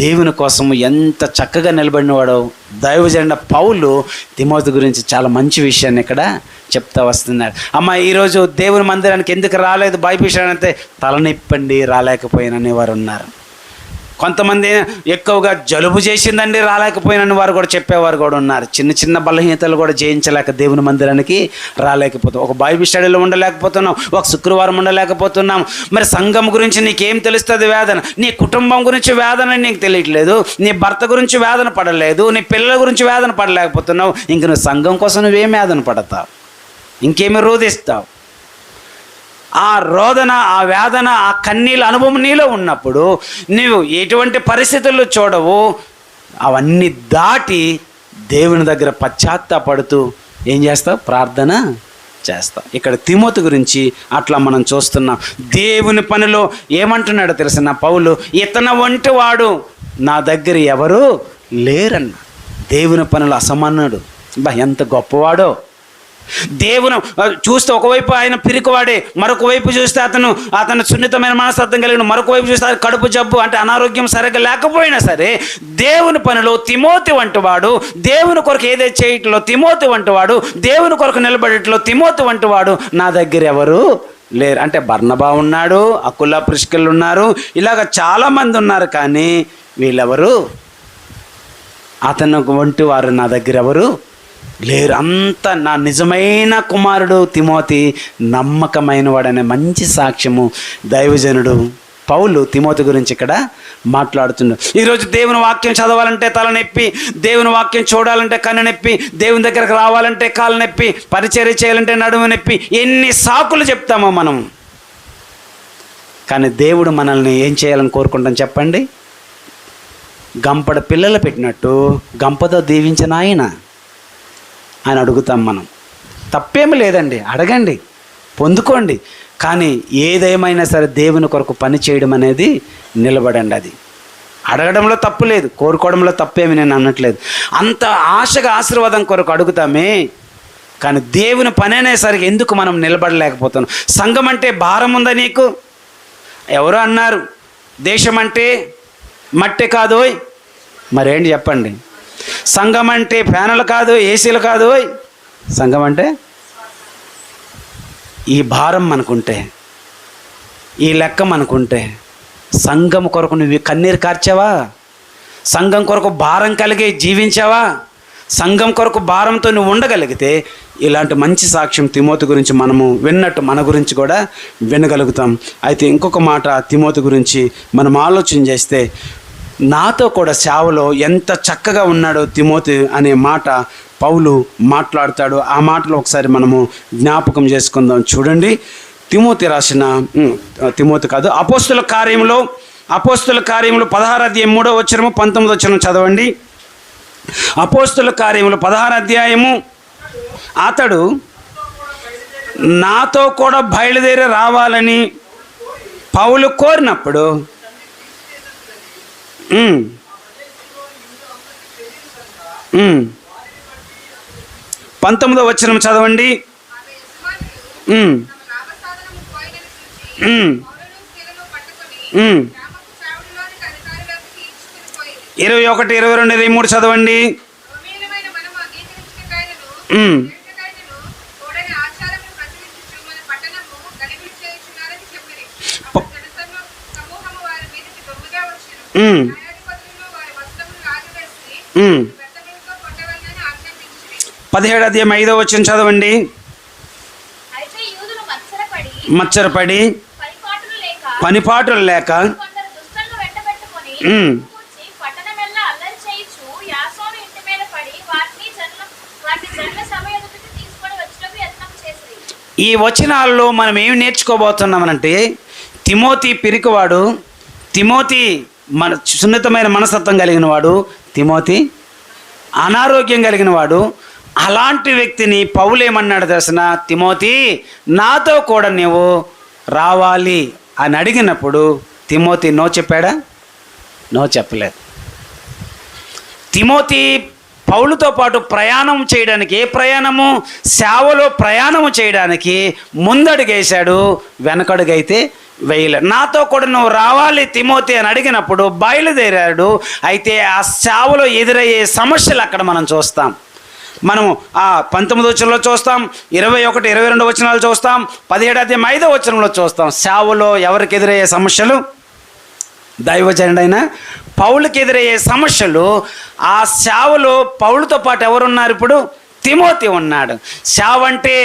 దేవుని కోసం ఎంత చక్కగా నిలబడినవాడో దైవజనుడు పౌలు తిమోతి గురించి చాలా మంచి విషయాన్ని ఇక్కడ చెప్తా వస్తున్నాడు. అమ్మ, ఈరోజు దేవుని మందిరానికి ఎందుకు రాలేదు బైబిల్ అంటే తలనొప్పండి రాలేకపోయినని వారు ఉన్నారు. కొంతమంది ఎక్కువగా జలుబు చేసిందండి రాలేకపోయినని వారు కూడా చెప్పేవారు కూడా ఉన్నారు. చిన్న చిన్న బలహీనతలు కూడా జయించలేక దేవుని మందిరానికి రాలేకపోతాం. ఒక బైబిల్ స్టడీలో ఉండలేకపోతున్నాం, ఒక శుక్రవారం ఉండలేకపోతున్నాం. మరి సంఘం గురించి నీకేం తెలుస్తుంది? వేదన. నీ కుటుంబం గురించి వేదన నీకు తెలియట్లేదు, నీ భర్త గురించి వేదన పడలేదు, నీ పిల్లల గురించి వేదన పడలేకపోతున్నావు. ఇంక నువ్వు సంఘం కోసం నువ్వేం వేదన పడతావు? ఇంకేమి రోధిస్తావు? ఆ రోదన, ఆ వేదన, ఆ కన్నీళ్ళ అనుభవం నీలో ఉన్నప్పుడు నీవు ఎటువంటి పరిస్థితుల్లో చూడవు. అవన్నీ దాటి దేవుని దగ్గర పశ్చాత్తాపడుతూ ఏం చేస్తావు? ప్రార్థన చేస్తావు. ఇక్కడ తిమోతి గురించి అట్లా మనం చూస్తున్నాం. దేవుని పనిలో ఏమంటున్నాడో తెలిసిన పౌలు, ఇతను వంటి వాడు నా దగ్గర ఎవరు లేరన్న. దేవుని పనిలో అసమానుడు. ఎంత గొప్పవాడో దేవుని చూస్తే ఒకవైపు ఆయన పిరికివాడే, మరొక వైపు చూస్తే అతను సున్నితమైన మనస్తత్వం కలిగిన, మరొక వైపు చూస్తే కడుపు జబ్బు అంటే అనారోగ్యం సరిగ్గా లేకపోయినా సరే దేవుని పనిలో తిమోతి వంటివాడు, దేవుని కొరకు ఏదైతే చేయట్లో తిమోతి వంటివాడు, దేవుని కొరకు నిలబడేట్లో తిమోతి వంటివాడు నా దగ్గర ఎవరు లేరు. అంటే బర్నబా ఉన్నాడు, అకుల ప్రిస్కిల్ ఉన్నారు, ఇలాగ చాలామంది ఉన్నారు, కానీ వీళ్ళెవరు అతను వంటి వారు నా దగ్గర ఎవరు లేరు. అంత నా నిజమైన కుమారుడు తిమోతి నమ్మకమైన వాడనే మంచి సాక్ష్యము దైవజనుడు పౌలు తిమోతి గురించి ఇక్కడ మాట్లాడుతున్నాడు. ఈరోజు దేవుని వాక్యం చదవాలంటే తలనొప్పి, దేవుని వాక్యం చూడాలంటే కన్ను నొప్పి, దేవుని దగ్గరకు రావాలంటే కాలు నొప్పి, పరిచర్య చేయాలంటే నడుము నొప్పి, ఎన్ని సాకులు చెప్తామో మనం. కానీ దేవుడు మనల్ని ఏం చేయాలని కోరుకుంటాం చెప్పండి? గంపడ పిల్లలు పెట్టినట్టు గంపతో దీవించిన ఆయన అడుగుతాం మనం. తప్పేమి లేదండి, అడగండి, పొందుకోండి. కానీ ఏదేమైనా సరే దేవుని కొరకు పని చేయడం అనేది నిలబడండి. అది అడగడంలో తప్పు లేదు, కోరుకోవడంలో తప్పేమి నేను అనట్లేదు. అంత ఆశగా ఆశీర్వాదం కొరకు అడుగుతామే, కానీ దేవుని పని అనేసరికి ఎందుకు మనం నిలబడలేకపోతున్నాం? సంఘం అంటే భారం ఉందా నీకు? ఎవరో అన్నారు దేశం అంటే మట్టి కాదోయ్, మరేంటి చెప్పండి? సంఘం అంటే ఫ్యాన్లు కాదు, ఏసీలు కాదు, సంఘం అంటే ఈ భారం మనకుంటే, ఈ లెక్క మనకుంటే, సంఘం కొరకు నువ్వు కన్నీరు కార్చావా? సంఘం కొరకు భారం కలిగి జీవించావా? సంఘం కొరకు భారంతో నువ్వు ఉండగలిగితే ఇలాంటి మంచి సాక్ష్యం తిమోతి గురించి మనము విన్నట్టు మన గురించి కూడా వినగలుగుతాం. అయితే ఇంకొక మాట తిమోతి గురించి మనం ఆలోచన చేస్తే, నాతో కూడా సేవలో ఎంత చక్కగా ఉన్నాడో తిమోతి అనే మాట పౌలు మాట్లాడతాడు. ఆ మాటలు ఒకసారి మనము జ్ఞాపకం చేసుకుందాం. చూడండి, అపోస్తుల కార్యములో 16 అధ్యాయం 3వ వచనము 19వ వచనం చదవండి. అపోస్తుల కార్యములు 16 అధ్యాయము. అతడు నాతో కూడా బయలుదేరి రావాలని పౌలు కోరినప్పుడు 19వ వచనం చదవండి. ఉమ్ 21, 22, 23 చదవండి. 17 అధ్యాయం 5వ వచనం చదవండి. మత్సరపడి పనిపాటులు లేక ఈ వచనాల్లో మనం ఏమి నేర్చుకోబోతున్నామనంటే, తిమోతి పిరికివాడు, తిమోతి సున్నితమైన మనస్తత్వం కలిగిన వాడు, తిమోతి అనారోగ్యం కలిగిన వాడు. అలాంటి వ్యక్తిని పౌలు ఏమన్నాడు తెలిసిన? తిమోతి నాతో కూడా నువ్వు రావాలి అని అడిగినప్పుడు తిమోతి నో చెప్పాడా? నో చెప్పలేదు. తిమోతి పౌలుతో పాటు ప్రయాణం చేయడానికి, ఏ ప్రయాణము? సేవలో ప్రయాణము చేయడానికి ముందడుగేశాడు, వెనకడుగైతే వేయలేదు. నాతో కూడా నువ్వు రావాలి తిమోతి అని అడిగినప్పుడు బయలుదేరాడు. అయితే ఆ సేవలో ఎదురయ్యే సమస్యలు అక్కడ మనం చూస్తాం. మనము ఆ 19వ వచనంలో చూస్తాం, 21, 22 వచనాలు చూస్తాం, 17 అధ్యాయం 5వ వచనంలో చూస్తాం. సేవలో ఎవరికి ఎదురయ్యే సమస్యలు? దైవజనుడైన పౌలుకి ఎదురయ్యే సమస్యలు. ఆ సేవలో పౌలుతో పాటు ఎవరున్నారు? ఇప్పుడు తిమోతి ఉన్నాడు. సేవ అంటే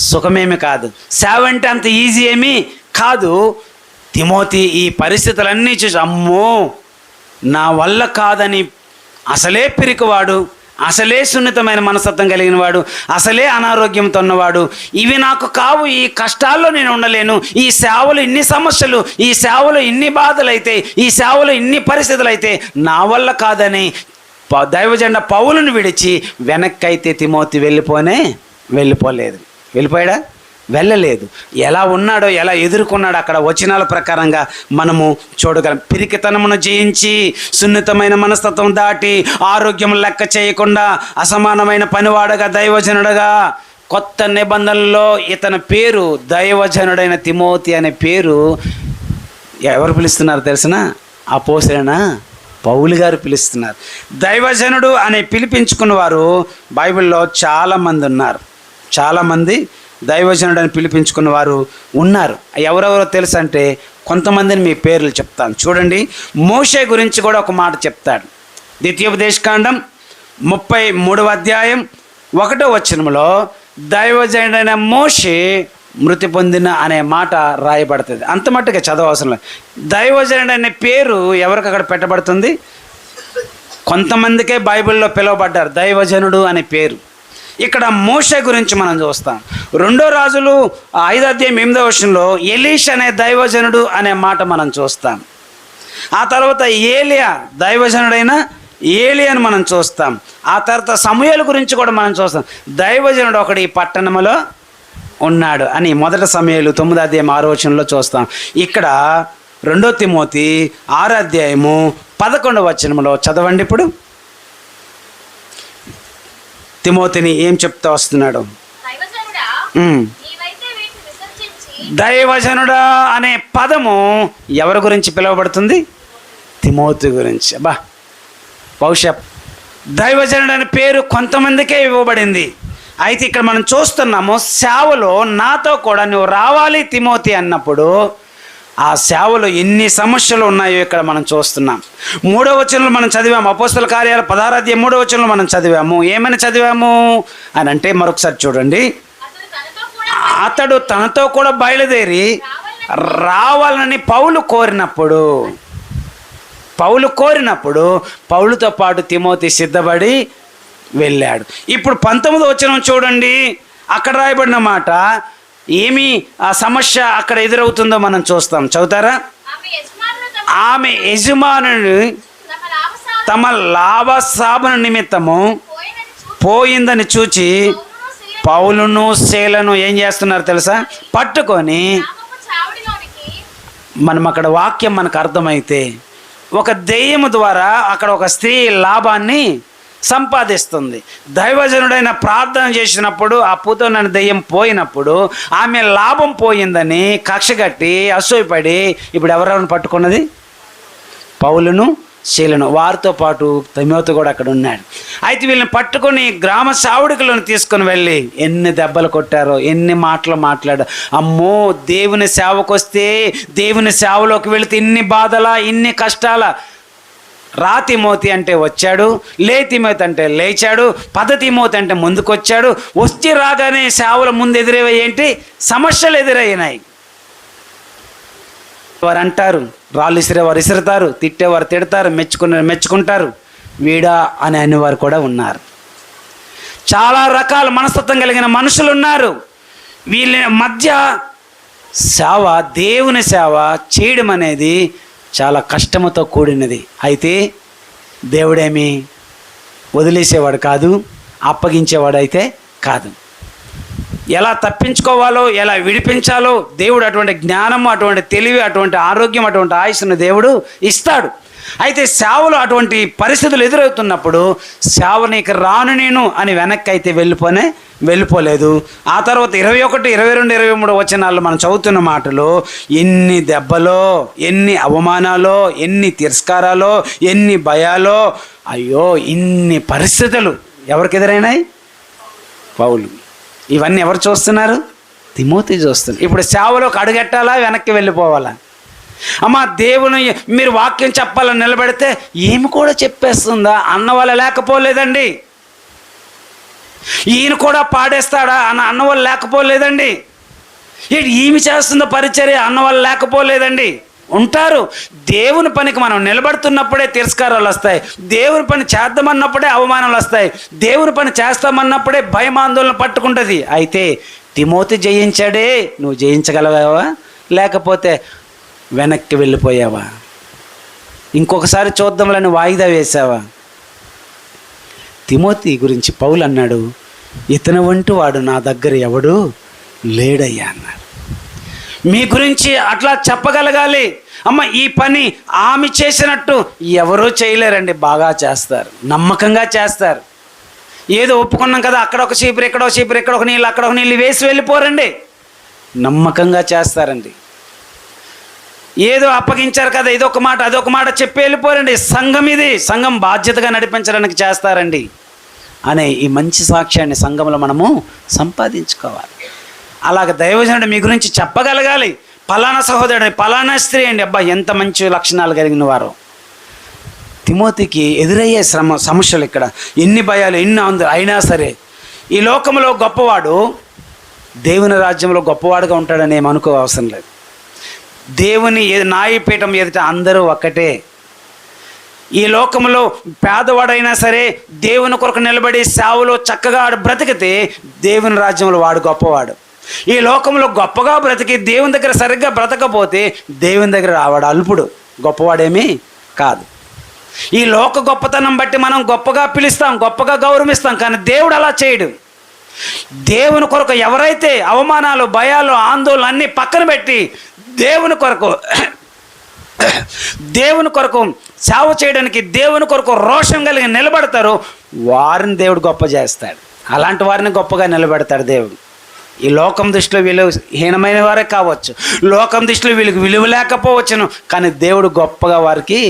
సుఖమేమి కాదు, సేవ అంటే అంత ఈజీ ఏమీ కాదు. తిమోతి ఈ పరిస్థితులన్నీ చూసి అమ్మో నా వల్ల కాదని, అసలే పిరికివాడు, అసలే సున్నితమైన మనస్తత్వం కలిగిన వాడు, అసలే అనారోగ్యంతో ఉన్నవాడు, ఇవి నాకు కావు, ఈ కష్టాల్లో నేను ఉండలేను, ఈ సేవలు ఇన్ని సమస్యలు, ఈ సేవలు ఇన్ని బాధలు అయితే, ఈ సేవలు ఇన్ని పరిస్థితులు అయితే నా వల్ల కాదని దైవజెండ పౌలును విడిచి వెనక్కి అయితే తిమోతి వెళ్ళిపోలేదు. వెళ్ళిపోయాడా? వెళ్ళలేదు. ఎలా ఉన్నాడో, ఎలా ఎదుర్కొన్నాడో అక్కడ వచనాల ప్రకారంగా మనము చూడగలం. పిరికితనమును జయించి, సున్నితమైన మనస్తత్వం దాటి, ఆరోగ్యం లెక్క చేయకుండా, అసమానమైన పనివాడగా, దైవజనుడుగా కొత్త నిబంధనలో ఇతని పేరు దైవజనుడైన తిమోతి అనే పేరు ఎవరు పిలుస్తున్నారు తెలిసిన? అపోస్తలుడైన పౌలు గారు పిలుస్తున్నారు. దైవజనుడు అని పిలిపించుకున్న వారు బైబిల్లో చాలామంది ఉన్నారు. చాలామంది దైవజనుడు అని పిలిపించుకున్న వారు ఉన్నారు. ఎవరెవరో తెలుసు అంటే కొంతమందిని మీ పేర్లు చెప్తాను చూడండి. మోషే గురించి కూడా ఒక మాట చెప్తాడు. ద్వితీయోపదేశకాండం 33వ అధ్యాయం 1వ వచనంలో దైవజనుడైన మోషే మృతి పొందిన అనే మాట రాయబడుతుంది. అంత మట్టుగా చదవవసరం లేదు. దైవజనుడు అనే పేరు ఎవరికి అక్కడ పెట్టబడుతుంది? కొంతమందికే బైబిల్లో పిలువబడ్డారు దైవజనుడు అనే పేరు. ఇక్కడ మోషే గురించి మనం చూస్తాం. 2 రాజులు 5వ అధ్యాయం 8వ వచనంలో ఎలీషా అనే దైవజనుడు అనే మాట మనం చూస్తాం. ఆ తర్వాత ఏలియా దైవజనుడైన ఏలియాను మనం చూస్తాం. ఆ తర్వాత సమూయేలు గురించి కూడా మనం చూస్తాం. దైవజనుడు ఒకడు ఈ పట్టణంలో ఉన్నాడు అని 1 సమూయేలు 9వ అధ్యాయం 6వ వచనంలో చూస్తాం. ఇక్కడ 2 తిమోతి 6వ అధ్యాయము 11వ వచనంలో చదవండి. ఇప్పుడు తిమోతిని ఏం చెప్తా వస్తున్నాడు? దైవజనుడా అనే పదము ఎవరి గురించి పిలువబడుతుంది? తిమోతి గురించి. అబ్బా, బహుశా దైవజనుడు అనే పేరు కొంతమందికే ఇవ్వబడింది. అయితే ఇక్కడ మనం చూస్తున్నాము, సేవలో నాతో కూడా నువ్వు రావాలి తిమోతి అన్నప్పుడు ఆ సేవలో ఎన్ని సమస్యలు ఉన్నాయో ఇక్కడ మనం చూస్తున్నాం. 3వ వచనంలో మనం చదివాము. అపోస్తల కార్యాలు 16వ అధ్యాయం 3వ వచనంలో మనం చదివాము. ఏమని చదివాము అని అంటే మరొకసారి చూడండి. అతడు తనతో కూడా బయలుదేరి రావాలని పౌలు కోరినప్పుడు పౌలుతో పాటు తిమోతి సిద్ధపడి వెళ్ళాడు. ఇప్పుడు 19వ వచనం చూడండి. అక్కడ రాయబడిన మాట ఏమి ఆ సమస్య అక్కడ ఎదురవుతుందో మనం చూస్తాం. చదువుతారా? ఆమె యజమానులు తమ లాభసాభన నిమిత్తము పోయిందని చూచి పౌలును శీలను ఏం చేస్తున్నారు తెలుసా? పట్టుకొని, మనం అక్కడ వాక్యం మనకు అర్థమైతే ఒక దెయ్యము ద్వారా అక్కడ ఒక స్త్రీ లాభాన్ని సంపాదిస్తుంది. దైవజనుడైన ప్రార్థన చేసినప్పుడు ఆ పూతోన్న దెయ్యం పోయినప్పుడు ఆమె లాభం పోయిందని కక్షగట్టి అసూయపడి ఇప్పుడు ఎవరెవరిని పట్టుకున్నది? పౌలును శీలను. వారితో పాటు తిమోతి కూడా అక్కడ ఉన్నాడు. అయితే వీళ్ళని పట్టుకొని గ్రామ సావుడికులను తీసుకొని వెళ్ళి ఎన్ని దెబ్బలు కొట్టారో, ఎన్ని మాటలు మాట్లాడారో. అమ్మో, దేవుని సేవకు వస్తే, దేవుని సేవలోకి వెళితే ఇన్ని బాధలా, ఇన్ని కష్టాల. రా తిమోతి అంటే వచ్చాడు, లే తిమోతి అంటే లేచాడు, పద తిమోతి అంటే ముందుకొచ్చాడు. వచ్చి రాగానే సేవల ముందు ఎదురయ్యాయి ఏంటి? సమస్యలు ఎదురయ్యాయి. వారు అంటారు, రాళ్ళు ఇసిరేవారు ఇసురుతారు, తిట్టేవారు తిడతారు, మెచ్చుకుంటారు. వీడా అని అనేవారు కూడా ఉన్నారు. చాలా రకాల మనస్తత్వం కలిగిన మనుషులు ఉన్నారు. వీళ్ళ మధ్య సేవ, దేవుని సేవ చేయడం అనేది చాలా కష్టముతో కూడినది. అయితే దేవుడేమి వదిలేసేవాడు కాదు, అప్పగించేవాడు అయితే కాదు. ఎలా తప్పించుకోవాలో, ఎలా విడిపించాలో దేవుడు అటువంటి జ్ఞానము, అటువంటి తెలివి, అటువంటి ఆరోగ్యం, అటువంటి ఆయుష్ను దేవుడు ఇస్తాడు. అయితే సేవలో అటువంటి పరిస్థితులు ఎదురవుతున్నప్పుడు సేవ నీకు రాను నేను అని వెనక్కి అయితే వెళ్ళిపోలేదు. ఆ తర్వాత 21, 22, 23 వచనాల్లో మనం చదువుతున్న మాటలు ఎన్ని దెబ్బలో, ఎన్ని అవమానాలో, ఎన్ని తిరస్కారాలో, ఎన్ని భయాలో, అయ్యో ఇన్ని పరిస్థితులు ఎవరికి ఎదురైనాయి? పౌలు. ఇవన్నీ ఎవరు చూస్తున్నారు? తిమోతి చూస్తున్నారు. ఇప్పుడు సేవలోకి అడుగెట్టాలా, వెనక్కి వెళ్ళిపోవాలా? అమ్మ, దేవుని మీరు వాక్యం చెప్పాలని నిలబెడితే ఏమి కూడా చెప్పేస్తుందా అన్న వాళ్ళ లేకపోలేదండి. ఈయన కూడా పాడేస్తాడా అన్న వాళ్ళు లేకపోలేదండి. ఈమె చేస్తుందో పరిచర్య అన్న వాళ్ళు లేకపోలేదండి. ఉంటారు. దేవుని పనికి మనం నిలబడుతున్నప్పుడే తిరస్కారాలు వస్తాయి. దేవుని పని చేద్దామన్నప్పుడే అవమానాలు వస్తాయి. దేవుని పని చేస్తామన్నప్పుడే భయమాందోళన పట్టుకుంటుంది. అయితే తిమోతి జయించాడే, నువ్వు జయించగలవా? లేకపోతే వెనక్కి వెళ్ళిపోయావా? ఇంకొకసారి చూద్దాంలని వాయిదా వేసావా? తిమోతి గురించి పౌలు అన్నాడు, ఇతను వంటి వాడు నా దగ్గర ఎవడు లేడయ్యా అన్నాడు. మీ గురించి అట్లా చెప్పగలగాలి. అమ్మ, ఈ పని ఆమె చేసినట్టు ఎవరూ చేయలేరండి. బాగా చేస్తారు, నమ్మకంగా చేస్తారు. ఏదో ఒప్పుకున్నాం కదా, అక్కడ ఒక చీపురు, ఇక్కడ ఒక చీపురు, ఇక్కడ ఒక నీళ్ళు, అక్కడ ఒక నీళ్ళు వేసి వెళ్ళిపోరండి. నమ్మకంగా చేస్తారండి. ఏదో అప్పగించారు కదా, ఇదొక మాట అదొక మాట చెప్పి వెళ్ళిపోరండి. సంఘం ఇది, సంఘం బాధ్యతగా నడిపించడానికి చేస్తారండి అనే ఈ మంచి సాక్ష్యాన్ని సంఘంలో మనము సంపాదించుకోవాలి. అలాగ దైవజనుడు మీ గురించి చెప్పగలగాలి. పలానా సహోదరుడు, పలానా స్త్రీ అండి, అబ్బా ఎంత మంచి లక్షణాలు కలిగిన వారు. తిమోతికి ఎదురయ్యే సమస్యలు ఇక్కడ, ఎన్ని భయాలు ఎన్ని అయినా సరే ఈ లోకంలో గొప్పవాడు దేవుని రాజ్యంలో గొప్పవాడుగా ఉంటాడని ఏమనుకో అవసరం లేదు. దేవుని న్యాయపీఠం ఎదుట అందరూ ఒక్కటే. ఈ లోకంలో పేదవాడైనా సరే దేవుని కొరకు నిలబడి సేవలో చక్కగా ఆడు బ్రతికితే దేవుని రాజ్యంలో వాడు గొప్పవాడు. ఈ లోకంలో గొప్పగా బ్రతికి దేవుని దగ్గర సరిగ్గా బ్రతకపోతే దేవుని దగ్గర వాడు అల్పుడు, గొప్పవాడేమీ కాదు. ఈ లోక గొప్పతనం బట్టి మనం గొప్పగా పిలుస్తాం, గొప్పగా గౌరవిస్తాం, కానీ దేవుడు అలా చేయడు. దేవుని కొరకు ఎవరైతే అవమానాలు, భయాలు, ఆందోళన అన్నీ పక్కన పెట్టి దేవుని కొరకు సేవ చేయడానికి, దేవుని కొరకు రోషం కలిగి నిలబడతారో వారిని దేవుడు గొప్ప చేస్తాడు. అలాంటి వారిని గొప్పగా నిలబెడతాడు దేవుడు. ఈ లోకం దృష్టిలో వీళ్ళు హీనమైన వారే కావచ్చు, లోకం దృష్టిలో వీళ్ళకి విలువ లేకపోవచ్చును, కానీ దేవుడు గొప్పగా వారికి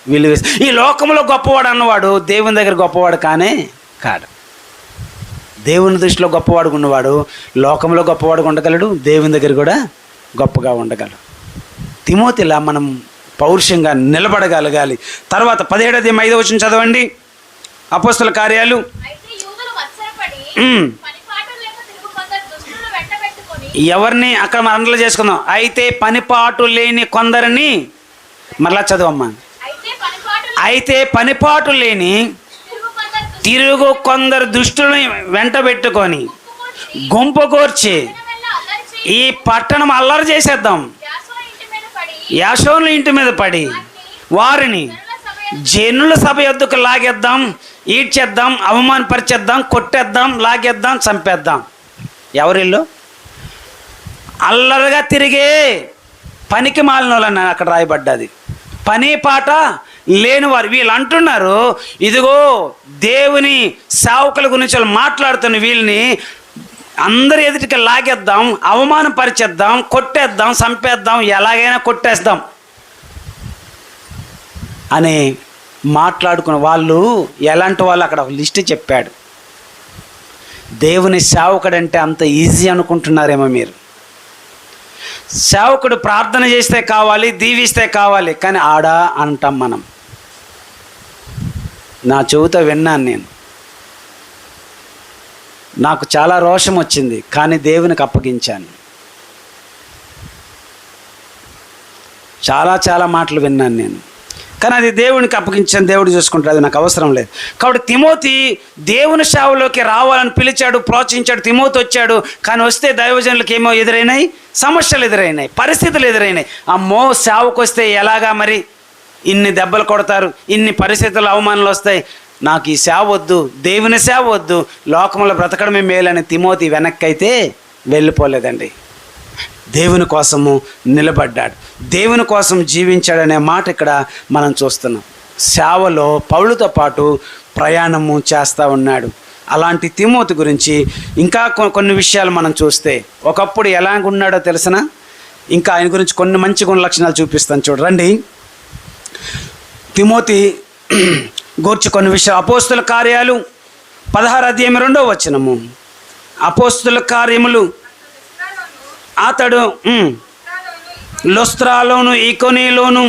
విలువ. ఈ లోకంలో గొప్పవాడు అన్నవాడు దేవుని దగ్గర గొప్పవాడు కానే కాడు. దేవుని దృష్టిలో గొప్పవాడు ఉన్నవాడు లోకంలో గొప్పవాడుగా ఉండగలడు, దేవుని దగ్గర కూడా గొప్పగా ఉండగలడు. తిమోతిలా మనం పౌరుషంగా నిలబడగలగాలి. తర్వాత 17:5 చదవండి. అపోస్తల కార్యాలు. ఎవరిని అక్కడ మనం అండలు చేసుకుందాం. అయితే పనిపాటు లేని కొందరిని, మరలా చదవమ్మా. అయితే పనిపాటు లేని తిరుగు కొందరు దుష్టులను వెంటబెట్టుకొని గుంపుకూర్చి ఈ పట్టణం అల్లరి చేసేద్దాం, యాసోనుల ఇంటి మీద పడి వారిని జనుల సభ యొద్దకు లాగేద్దాం, ఈడ్చేద్దాం, అవమానపరిచేద్దాం, కొట్టేద్దాం, లాగేద్దాం, చంపేద్దాం. ఎవరిల్లు? అల్లరిగా తిరిగే పనికి మాలిన వాళ్ళని అక్కడ రాయబడ్డది. పని పాట లేనివారు వీళ్ళు అంటున్నారు, ఇదిగో దేవుని సేవకుల గురించి వాళ్ళు మాట్లాడుతున్న వీళ్ళని అందరి ఎదుటికి లాగేద్దాం, అవమానపరిచేద్దాం, కొట్టేద్దాం, చంపేద్దాం, ఎలాగైనా కొట్టేద్దాం అని మాట్లాడుకున్న వాళ్ళు ఎలాంటి వాళ్ళు అక్కడ ఒక లిస్ట్ చెప్పాడు. దేవుని సేవకుడు అంటే అంత ఈజీ అనుకుంటున్నారేమో మీరు. సేవకుడు ప్రార్థన చేస్తే కావాలి, దీవిస్తే కావాలి, కానీ ఆడా అంటాం మనం. నా చెవితో విన్నాను నేను, నాకు చాలా రోషం వచ్చింది, కానీ దేవునికి అప్పగించాను. చాలా మాటలు విన్నాను నేను, కానీ అది దేవునికి అప్పగించాను, దేవుడు చూసుకుంటాడు, అది నాకు అవసరం లేదు. కాబట్టి తిమోతి దేవుని సేవలోకి రావాలని పిలిచాడు, ప్రోత్సహించాడు. తిమోతి వచ్చాడు, కానీ వస్తే దైవజనులకు ఏమో ఎదురైనాయి, సమస్యలు ఎదురైనాయి, పరిస్థితులు ఎదురైనాయి. అమ్మో సేవకు వస్తే ఎలాగా మరి, ఇన్ని దెబ్బలు కొడతారు, ఇన్ని పరిస్థితులు అవమానాలు వస్తాయి, నాకు ఈ సేవ వద్దు, దేవుని సేవ వద్దు, లోకంలో బ్రతకడమే మేలని తిమోతి వెనక్కి అయితే వెళ్ళిపోలేదండి. దేవుని కోసము నిలబడ్డాడు, దేవుని కోసం జీవించాడనే మాట ఇక్కడ మనం చూస్తున్నాం. సేవలో పౌలుతో పాటు ప్రయాణము చేస్తూ ఉన్నాడు. అలాంటి తిమోతి గురించి ఇంకా కొన్ని విషయాలు మనం చూస్తే, ఒకప్పుడు ఎలాగ ఉన్నాడో తెలిసిన, ఇంకా ఆయన గురించి కొన్ని మంచి గుణ లక్షణాలు చూపిస్తాను చూడండి. తిమోతి గూర్చి కొన్ని విషయాలు. అపోస్తుల కార్యాలు 16:2 అపోస్తుల కార్యములు. అతడు లుస్త్రాలోను ఈకొనీలోను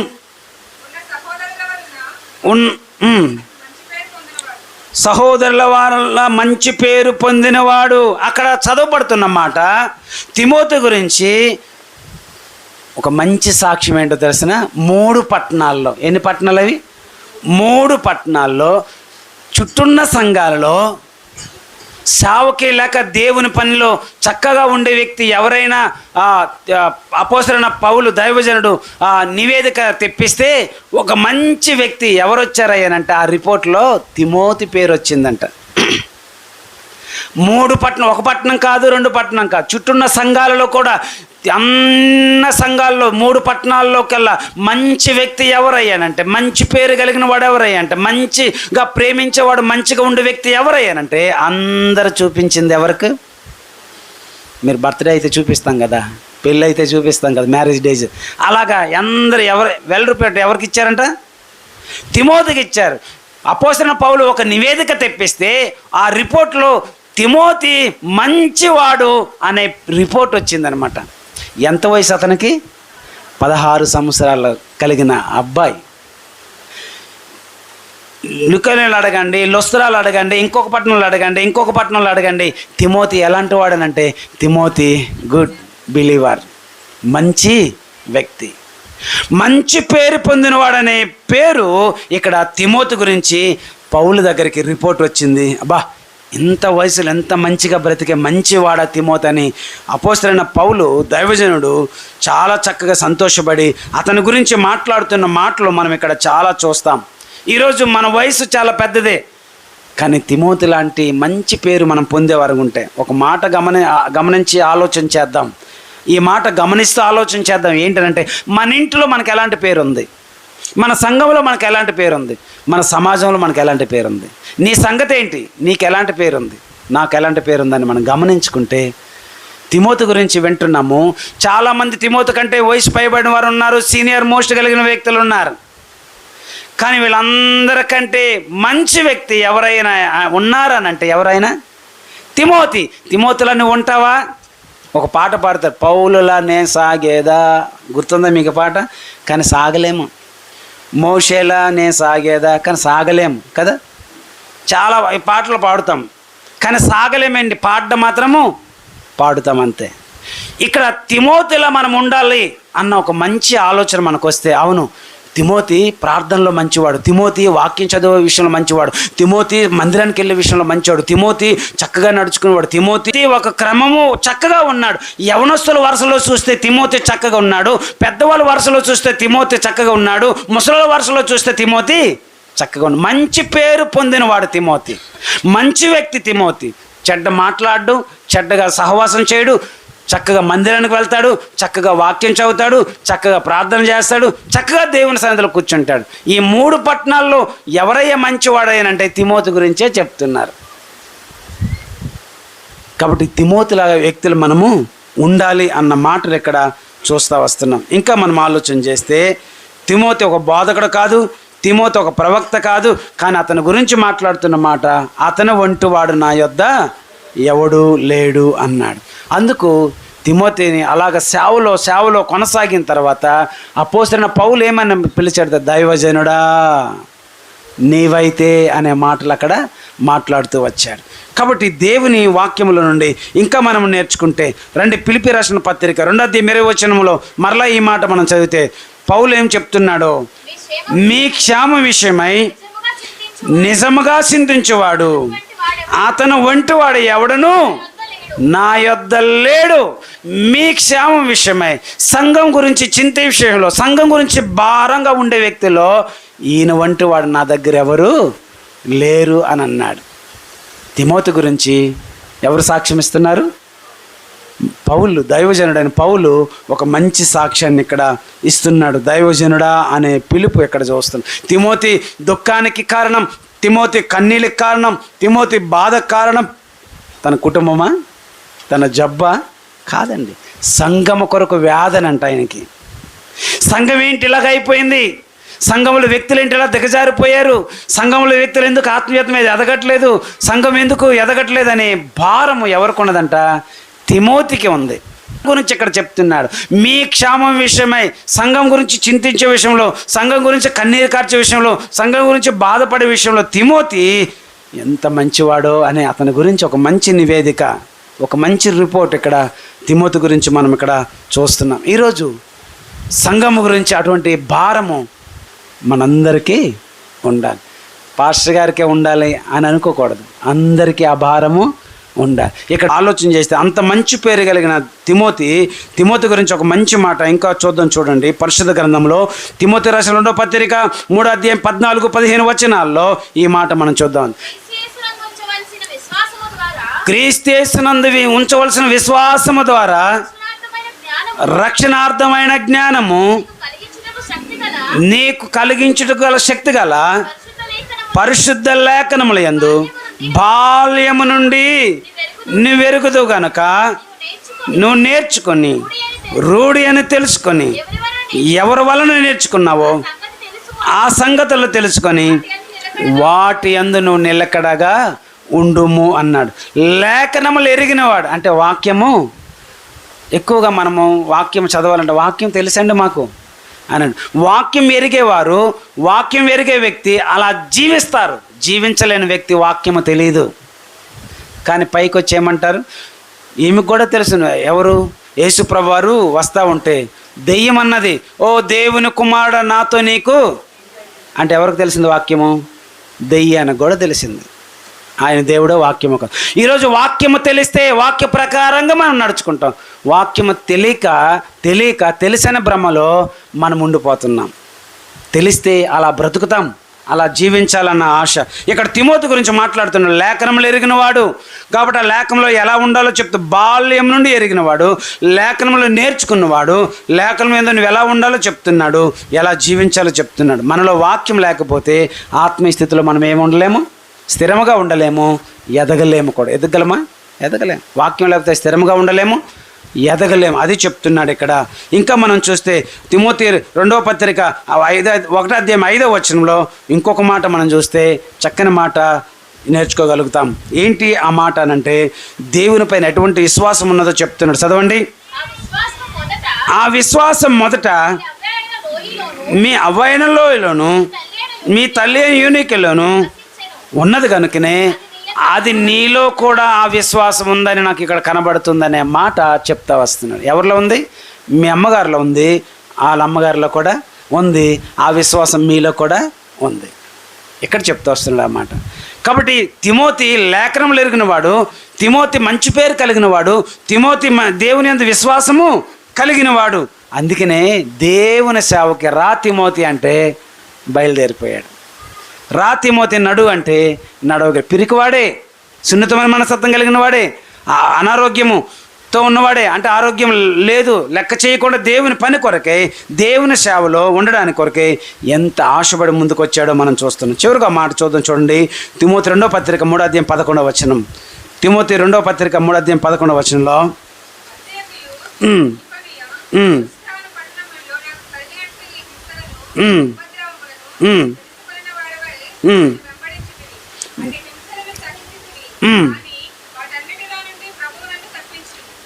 సహోదరుల వల్ల మంచి పేరు పొందినవాడు. అక్కడ చదవబడుతున్నమాట తిమోతి గురించి ఒక మంచి సాక్ష్యం ఏంటో తెలిసిన, 3 పట్టణాల్లో, ఎన్ని పట్టణాలు అవి? 3 పట్టణాల్లో చుట్టున్న సంఘాలలో సేవకి లేక దేవుని పనిలో చక్కగా ఉండే వ్యక్తి ఎవరైనా అపోస్తలుడైన పౌలు దైవజనుడు నివేదిక తెప్పిస్తే ఒక మంచి వ్యక్తి ఎవరు వచ్చారయ్యానంటే ఆ రిపోర్ట్లో తిమోతి పేరు వచ్చిందంట. ఒక పట్టణం కాదు, 2 పట్టణం కాదు, చుట్టూన్న సంఘాలలో కూడా అన్న సంఘాల్లో 3 పట్టణాల్లోకెల్లా మంచి వ్యక్తి ఎవరయ్యానంటే, మంచి పేరు కలిగిన వాడు ఎవరయ్యానంటే, మంచిగా ప్రేమించేవాడు, మంచిగా ఉండే వ్యక్తి ఎవరయ్యానంటే అందరు చూపించింది ఎవరికి? మీరు బర్త్డే అయితే చూపిస్తాం కదా, పెళ్ళి అయితే చూపిస్తాం కదా, మ్యారేజ్ డేస్, అలాగా అందరు వెల్లడిపేట ఎవరికి ఇచ్చారంట? తిమోతికి ఇచ్చారు. అపోస్తలుడైన పౌలు ఒక నివేదిక తెప్పిస్తే ఆ రిపోర్ట్లో తిమోతి మంచివాడు అనే రిపోర్ట్ వచ్చిందనమాట. ఎంత వయసు అతనికి? 16 సంవత్సరాలు కలిగిన అబ్బాయి. లుకయోనియలు అడగండి, లొస్త్రాలు అడగండి, ఇంకొక పట్టణంలో అడగండి, తిమోతి ఎలాంటి వాడనంటే తిమోతి గుడ్ బిలీవర్, మంచి వ్యక్తి, మంచి పేరు పొందినవాడనే పేరు ఇక్కడ తిమోతి గురించి పౌలు దగ్గరికి రిపోర్ట్ వచ్చింది. అబ్బా, ఇంత వయసులో ఎంత మంచిగా బ్రతికే మంచివాడ తిమోతి అని అపోస్తలుడైన పౌలు దైవజనుడు చాలా చక్కగా సంతోషపడి అతని గురించి మాట్లాడుతున్న మాటలు మనం ఇక్కడ చాలా చూస్తాం. ఈరోజు మన వయసు చాలా పెద్దదే, కానీ తిమోతి లాంటి మంచి పేరు మనం పొందేవారు ఉంటే ఒక మాట గమనించి ఆలోచన చేద్దాం. ఈ మాట గమనిస్తూ ఆలోచన చేద్దాం. ఏంటంటే మన ఇంట్లో మనకు ఎలాంటి పేరు ఉంది, మన సంఘంలో మనకు ఎలాంటి పేరు ఉంది, మన సమాజంలో మనకు ఎలాంటి పేరు ఉంది, నీ సంగతి ఏంటి, నీకు ఎలాంటి పేరు ఉంది, నాకు ఎలాంటి పేరు ఉందని మనం గమనించుకుంటే, తిమోతి గురించి వింటున్నాము. చాలామంది తిమోతి కంటే వయసు పైబడిన వారు ఉన్నారు, సీనియర్ మోస్ట్ కలిగిన వ్యక్తులు ఉన్నారు. కానీ వీళ్ళందరికంటే మంచి వ్యక్తి ఎవరైనా ఉన్నారనంటే ఎవరైనా తిమోతిలా నువ్వు ఉంటావా? ఒక పాట పాడతారు, పౌలులా నే సాగేదా, గుర్తుందా మీకు పాట? కానీ సాగలేము. మోషేలా నే సాగేదా, కానీ సాగలేము కదా. చాలా పాటలు పాడుతాం కానీ సాగలేమండి, పాడడం మాత్రము పాడుతాం అంతే. ఇక్కడ తిమోతిలా మనం ఉండాలి అన్న ఒక మంచి ఆలోచన మనకు వస్తే, అవును తిమోతి ప్రార్థనలో మంచివాడు, తిమోతి వాక్యం చదివే విషయంలో మంచివాడు, తిమోతి మందిరానికి వెళ్ళే విషయంలో మంచివాడు, తిమోతి చక్కగా నడుచుకునేవాడు, తిమోతి ఒక క్రమము చక్కగా ఉన్నాడు. యవనస్తుల వరుసలో చూస్తే తిమోతి చక్కగా ఉన్నాడు, పెద్దవాళ్ళ వరుసలో చూస్తే తిమోతి చక్కగా ఉన్నాడు, ముసలి వరుసలో చూస్తే తిమోతి చక్కగా ఉన్నాడు. మంచి పేరు పొందినవాడు తిమోతి, మంచి వ్యక్తి తిమోతి. చెడ్డ మాట్లాడు, చెడ్డగా సహవాసం చేయడు, చక్కగా మందిరానికి వెళ్తాడు, చక్కగా వాక్యం చదువుతాడు, చక్కగా ప్రార్థన చేస్తాడు, చక్కగా దేవుని సన్నిధిలో కూర్చుంటాడు. ఈ 3 పట్టణాల్లో ఎవరయ్యా మంచివాడయ్యానంటే తిమోతి గురించే చెప్తున్నారు. కాబట్టి తిమోతిలాగా వ్యక్తులు మనము ఉండాలి అన్న మాటలు ఇక్కడ చూస్తూ వస్తున్నాం. ఇంకా మనం ఆలోచన చేస్తే తిమోతి ఒక బోధకుడు కాదు, తిమోతి ఒక ప్రవక్త కాదు, కానీ అతని గురించి మాట్లాడుతున్న మాట, అతను వంటివాడు నా యొద్ద ఎవడు లేడు అన్నాడు. అందుకు తిమోతిని అలాగ సేవలో కొనసాగిన తర్వాత అపోస్తలుడైన పౌలు ఏమని పిలిచాడు? దైవజనుడా నీవైతే అనే మాటలు అక్కడ మాట్లాడుతూ వచ్చాడు. కాబట్టి దేవుని వాక్యముల నుండి ఇంకా మనం నేర్చుకుంటే రండి, ఫిలిప్పీ రాసిన పత్రిక 2:20 మరలా ఈ మాట మనం చదివితే పౌలు ఏం చెప్తున్నాడో, మీ క్షేమ విషయమై నిజముగా చింతించువాడు అతను వంటివాడు ఎవడను నా యొద్ద లేడు. మీ క్షేమం విషయమై, సంఘం గురించి చింతే విషయంలో, సంఘం గురించి భారంగా ఉండే వ్యక్తిలో ఈయన వంటి వాడు నా దగ్గర ఎవరు లేరు అని అన్నాడు. తిమోతి గురించి ఎవరు సాక్ష్యం ఇస్తున్నారు? పౌలు, దైవజనుడైన పౌలు ఒక మంచి సాక్ష్యాన్ని ఇక్కడ ఇస్తున్నాడు. దైవజనుడా అనే పిలుపు ఇక్కడ చూస్తున్నాం. తిమోతి దుఃఖానికి కారణం, తిమోతి కన్నీళ్ళకి కారణం, తిమోతి బాధకు కారణం తన కుటుంబమా, తన జబ్బా? కాదండి, సంఘము కొరకు వ్యాధనంట ఆయనకి. సంఘం ఏంటి ఇలాగ అయిపోయింది, సంఘంలో వ్యక్తులు ఏంటి ఇలా దిగజారిపోయారు, సంఘంలో వ్యక్తులు ఎందుకు ఆత్మీయత మీద ఎదగట్లేదు, సంఘం ఎందుకు ఎదగట్లేదు అనే భారము ఎవరికి ఉన్నదంట? తిమోతికి ఉంది. గురించి ఇక్కడ చెప్తున్నాడు, మీ క్షేమం విషయమై, సంఘం గురించి చింతించే విషయంలో, సంఘం గురించి కన్నీరు కార్చే విషయంలో, సంఘం గురించి బాధపడే విషయంలో తిమోతి ఎంత మంచివాడో అనే అతని గురించి ఒక మంచి నివేదిక, ఒక మంచి రిపోర్ట్ ఇక్కడ తిమోతి గురించి మనం ఇక్కడ చూస్తున్నాం. ఈరోజు సంఘము గురించి అటువంటి భారము మనందరికీ ఉండాలి. పాస్టర్ గారికే ఉండాలి అని అనుకోకూడదు, అందరికీ ఆ భారము ఉండాలి. ఇక్కడ ఆలోచన చేస్తే అంత మంచి పేరు కలిగిన తిమోతి గురించి ఒక మంచి మాట ఇంకా చూడండి. పరిశుద్ధ గ్రంథంలో తిమోతి రాసిన 2వ పత్రిక 3:14-15 వచనాల్లో ఈ మాట మనం చూద్దాం. క్రీస్తేసునందు ఉంచవలసిన విశ్వాసము ద్వారా రక్షణార్థమైన జ్ఞానము నీకు కలిగించుటకు గల శక్తి గల పరిశుద్ధ లేఖనముల యందు బాల్యము నుండి నువ్వెరుగుదు గనుక నువ్వు నేర్చుకొని రూఢి అని తెలుసుకొని ఎవరి వలన నేర్చుకున్నావో ఆ సంగతులు తెలుసుకొని వాటి యందు నువ్వు నిలకడగా ఉండుము అన్నాడు. లేఖనములు ఎరిగినవాడు అంటే వాక్యము. ఎక్కువగా మనము వాక్యం చదవాలంటే వాక్యం తెలుసండి మాకు అన్నాడు. వాక్యం ఎరిగేవారు, వాక్యం ఎరిగే వ్యక్తి అలా జీవిస్తారు. జీవించలేని వ్యక్తి వాక్యము తెలియదు. కానీ పైకి వచ్చి ఏమంటారు, ఈమెకు కూడా తెలుసు. ఎవరు? యేసుప్రభు వారు వస్తూ ఉంటే దెయ్యం అన్నది, ఓ దేవుని కుమారుడు నాతో నీకు అంటే ఎవరికి తెలిసింది వాక్యము? దెయ్యానికి కూడా తెలిసింది. ఆయన దేవుడే వాక్యము. ఈరోజు వాక్యము తెలిస్తే వాక్య ప్రకారంగా మనం నడుచుకుంటాం. వాక్యము తెలియక తెలిసిన భ్రమలో మనం ఉండిపోతున్నాం. తెలిస్తే అలా బ్రతుకుతాం, అలా జీవించాలన్న ఆశ. ఇక్కడ తిమోతి గురించి మాట్లాడుతున్నాడు. లేఖనములు ఎరిగినవాడు కాబట్టి ఆ లేఖనంలో ఎలా ఉండాలో చెప్తూ, బాల్యం నుండి ఎరిగినవాడు, లేఖనములు నేర్చుకున్నవాడు, లేఖనం మీద నువ్వు ఎలా ఉండాలో చెప్తున్నాడు, ఎలా జీవించాలో చెప్తున్నాడు. మనలో వాక్యం లేకపోతే ఆత్మీయ స్థితిలో మనం ఏమి ఉండలేము, స్థిరముగా ఉండలేము, ఎదగలేము కూడా. ఎదగలమా? ఎదగలేము. వాక్యం లేకపోతే స్థిరముగా ఉండలేము, ఎదగలేము. అది చెప్తున్నాడు ఇక్కడ. ఇంకా మనం చూస్తే తిమోతి 2వ పత్రిక 1వ అధ్యాయం 5వ వచనంలో ఇంకొక మాట మనం చూస్తే చక్కని మాట నేర్చుకోగలుగుతాం. ఏంటి ఆ మాట అనంటే, దేవుని పైన ఎటువంటి విశ్వాసం ఉన్నదో చెప్తున్నాడు. చదవండి. ఆ విశ్వాసం మొదట మీ అవ్వైన లోయలోను మీ తల్లి అయిన యూనికలోను ఉన్నది కనుకనే అది నీలో కూడా ఆ విశ్వాసం ఉందని నాకు ఇక్కడ కనబడుతుందనే మాట చెప్తా వస్తున్నాడు. ఎవరిలో ఉంది? మీ అమ్మగారిలో ఉంది, వాళ్ళ అమ్మగారిలో కూడా ఉంది. ఆ విశ్వాసం మీలో కూడా ఉంది. ఇక్కడ చెప్తా వస్తున్నాడు ఆ మాట. కాబట్టి తిమోతి లేఖనములు ఎరిగినవాడు, తిమోతి మంచి పేరు కలిగినవాడు, తిమోతి దేవుని యందు విశ్వాసము కలిగినవాడు. అందుకనే దేవుని సేవకి రా తిమోతి అంటే బయలుదేరిపోయాడు. రా తిమోతి నడు అంటే నడవగా. పిరికివాడే, సున్నితమైన మనస్తత్వం కలిగిన వాడే, అనారోగ్యముతో ఉన్నవాడే అంటే ఆరోగ్యం లేదు లెక్క చేయకుండా దేవుని పని కొరకై, దేవుని సేవలో ఉండడానికి కొరకై ఎంత ఆశపడి ముందుకు వచ్చాడో మనం చూస్తున్నాం. చివరిగా మాట చూద్దాం. చూడండి, తిమోతి 2వ పత్రిక 3వ అధ్యాయం 11వ వచనం. తిమోతి 2వ పత్రిక 3వ అధ్యాయం 11వ వచనంలో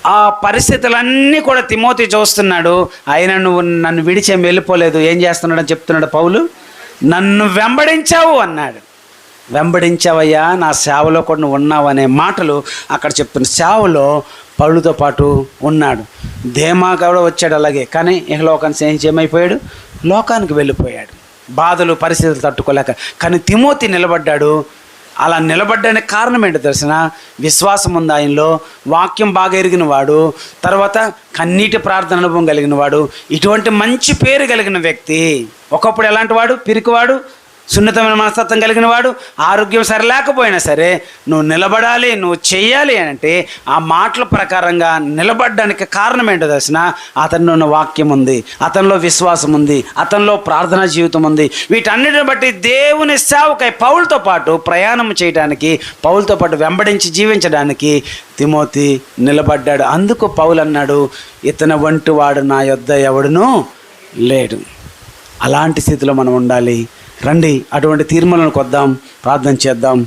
ఆ పరిస్థితులన్నీ కూడా తిమోతి చూస్తున్నాడు. ఆయన నువ్వు నన్ను విడిచేం వెళ్ళిపోలేదు. ఏం చేస్తున్నాడని చెప్తున్నాడు పౌలు. నన్ను వెంబడించావు అన్నాడు. వెంబడించావయ్యా, నా సేవలో కూడా నువ్వు ఉన్నావు అనే మాటలు అక్కడ చెప్తున్నాడు. సేవలో పౌలుతో పాటు ఉన్నాడు. దేమా కూడా వచ్చాడు అలాగే. కానీ ఇహలోకానికి ఏమైపోయాడు? లోకానికి వెళ్ళిపోయాడు. బాధలు పరిస్థితులు తట్టుకోలేక. కానీ తిమోతి నిలబడ్డాడు. అలా నిలబడ్డానికి కారణం ఏంటో తెలిసిన? విశ్వాసం ఉంది ఆయనలో, వాక్యం బాగా ఎరిగిన వాడు, తర్వాత కన్నీటి ప్రార్థన అనుభవం కలిగిన వాడు, ఇటువంటి మంచి పేరు కలిగిన వ్యక్తి. ఒకప్పుడు ఎలాంటి వాడు? పిరికివాడు, సున్నితమైన మనస్తత్వం కలిగిన వాడు, ఆరోగ్యం సరిలేకపోయినా సరే నువ్వు నిలబడాలి, నువ్వు చెయ్యాలి అని అంటే ఆ మాటల ప్రకారంగా నిలబడడానికి కారణం ఏంటో తెలిసిన? అతనిలో ఉన్న వాక్యం ఉంది, అతనిలో విశ్వాసం ఉంది, అతనిలో ప్రార్థనా జీవితం ఉంది. వీటన్నిటిని బట్టి దేవుని సేవకై పౌలుతో పాటు ప్రయాణం చేయడానికి, పౌలుతో పాటు వెంబడించి జీవించడానికి తిమోతి నిలబడ్డాడు. అందుకు పౌలు అన్నాడు, ఇతని వంటి వాడు నా యొద్ద ఎవడునూ లేడు. అలాంటి స్థితిలో మనం ఉండాలి. రండి, అటువంటి తీర్మానానికి వద్దాం, ప్రార్థన చేద్దాం.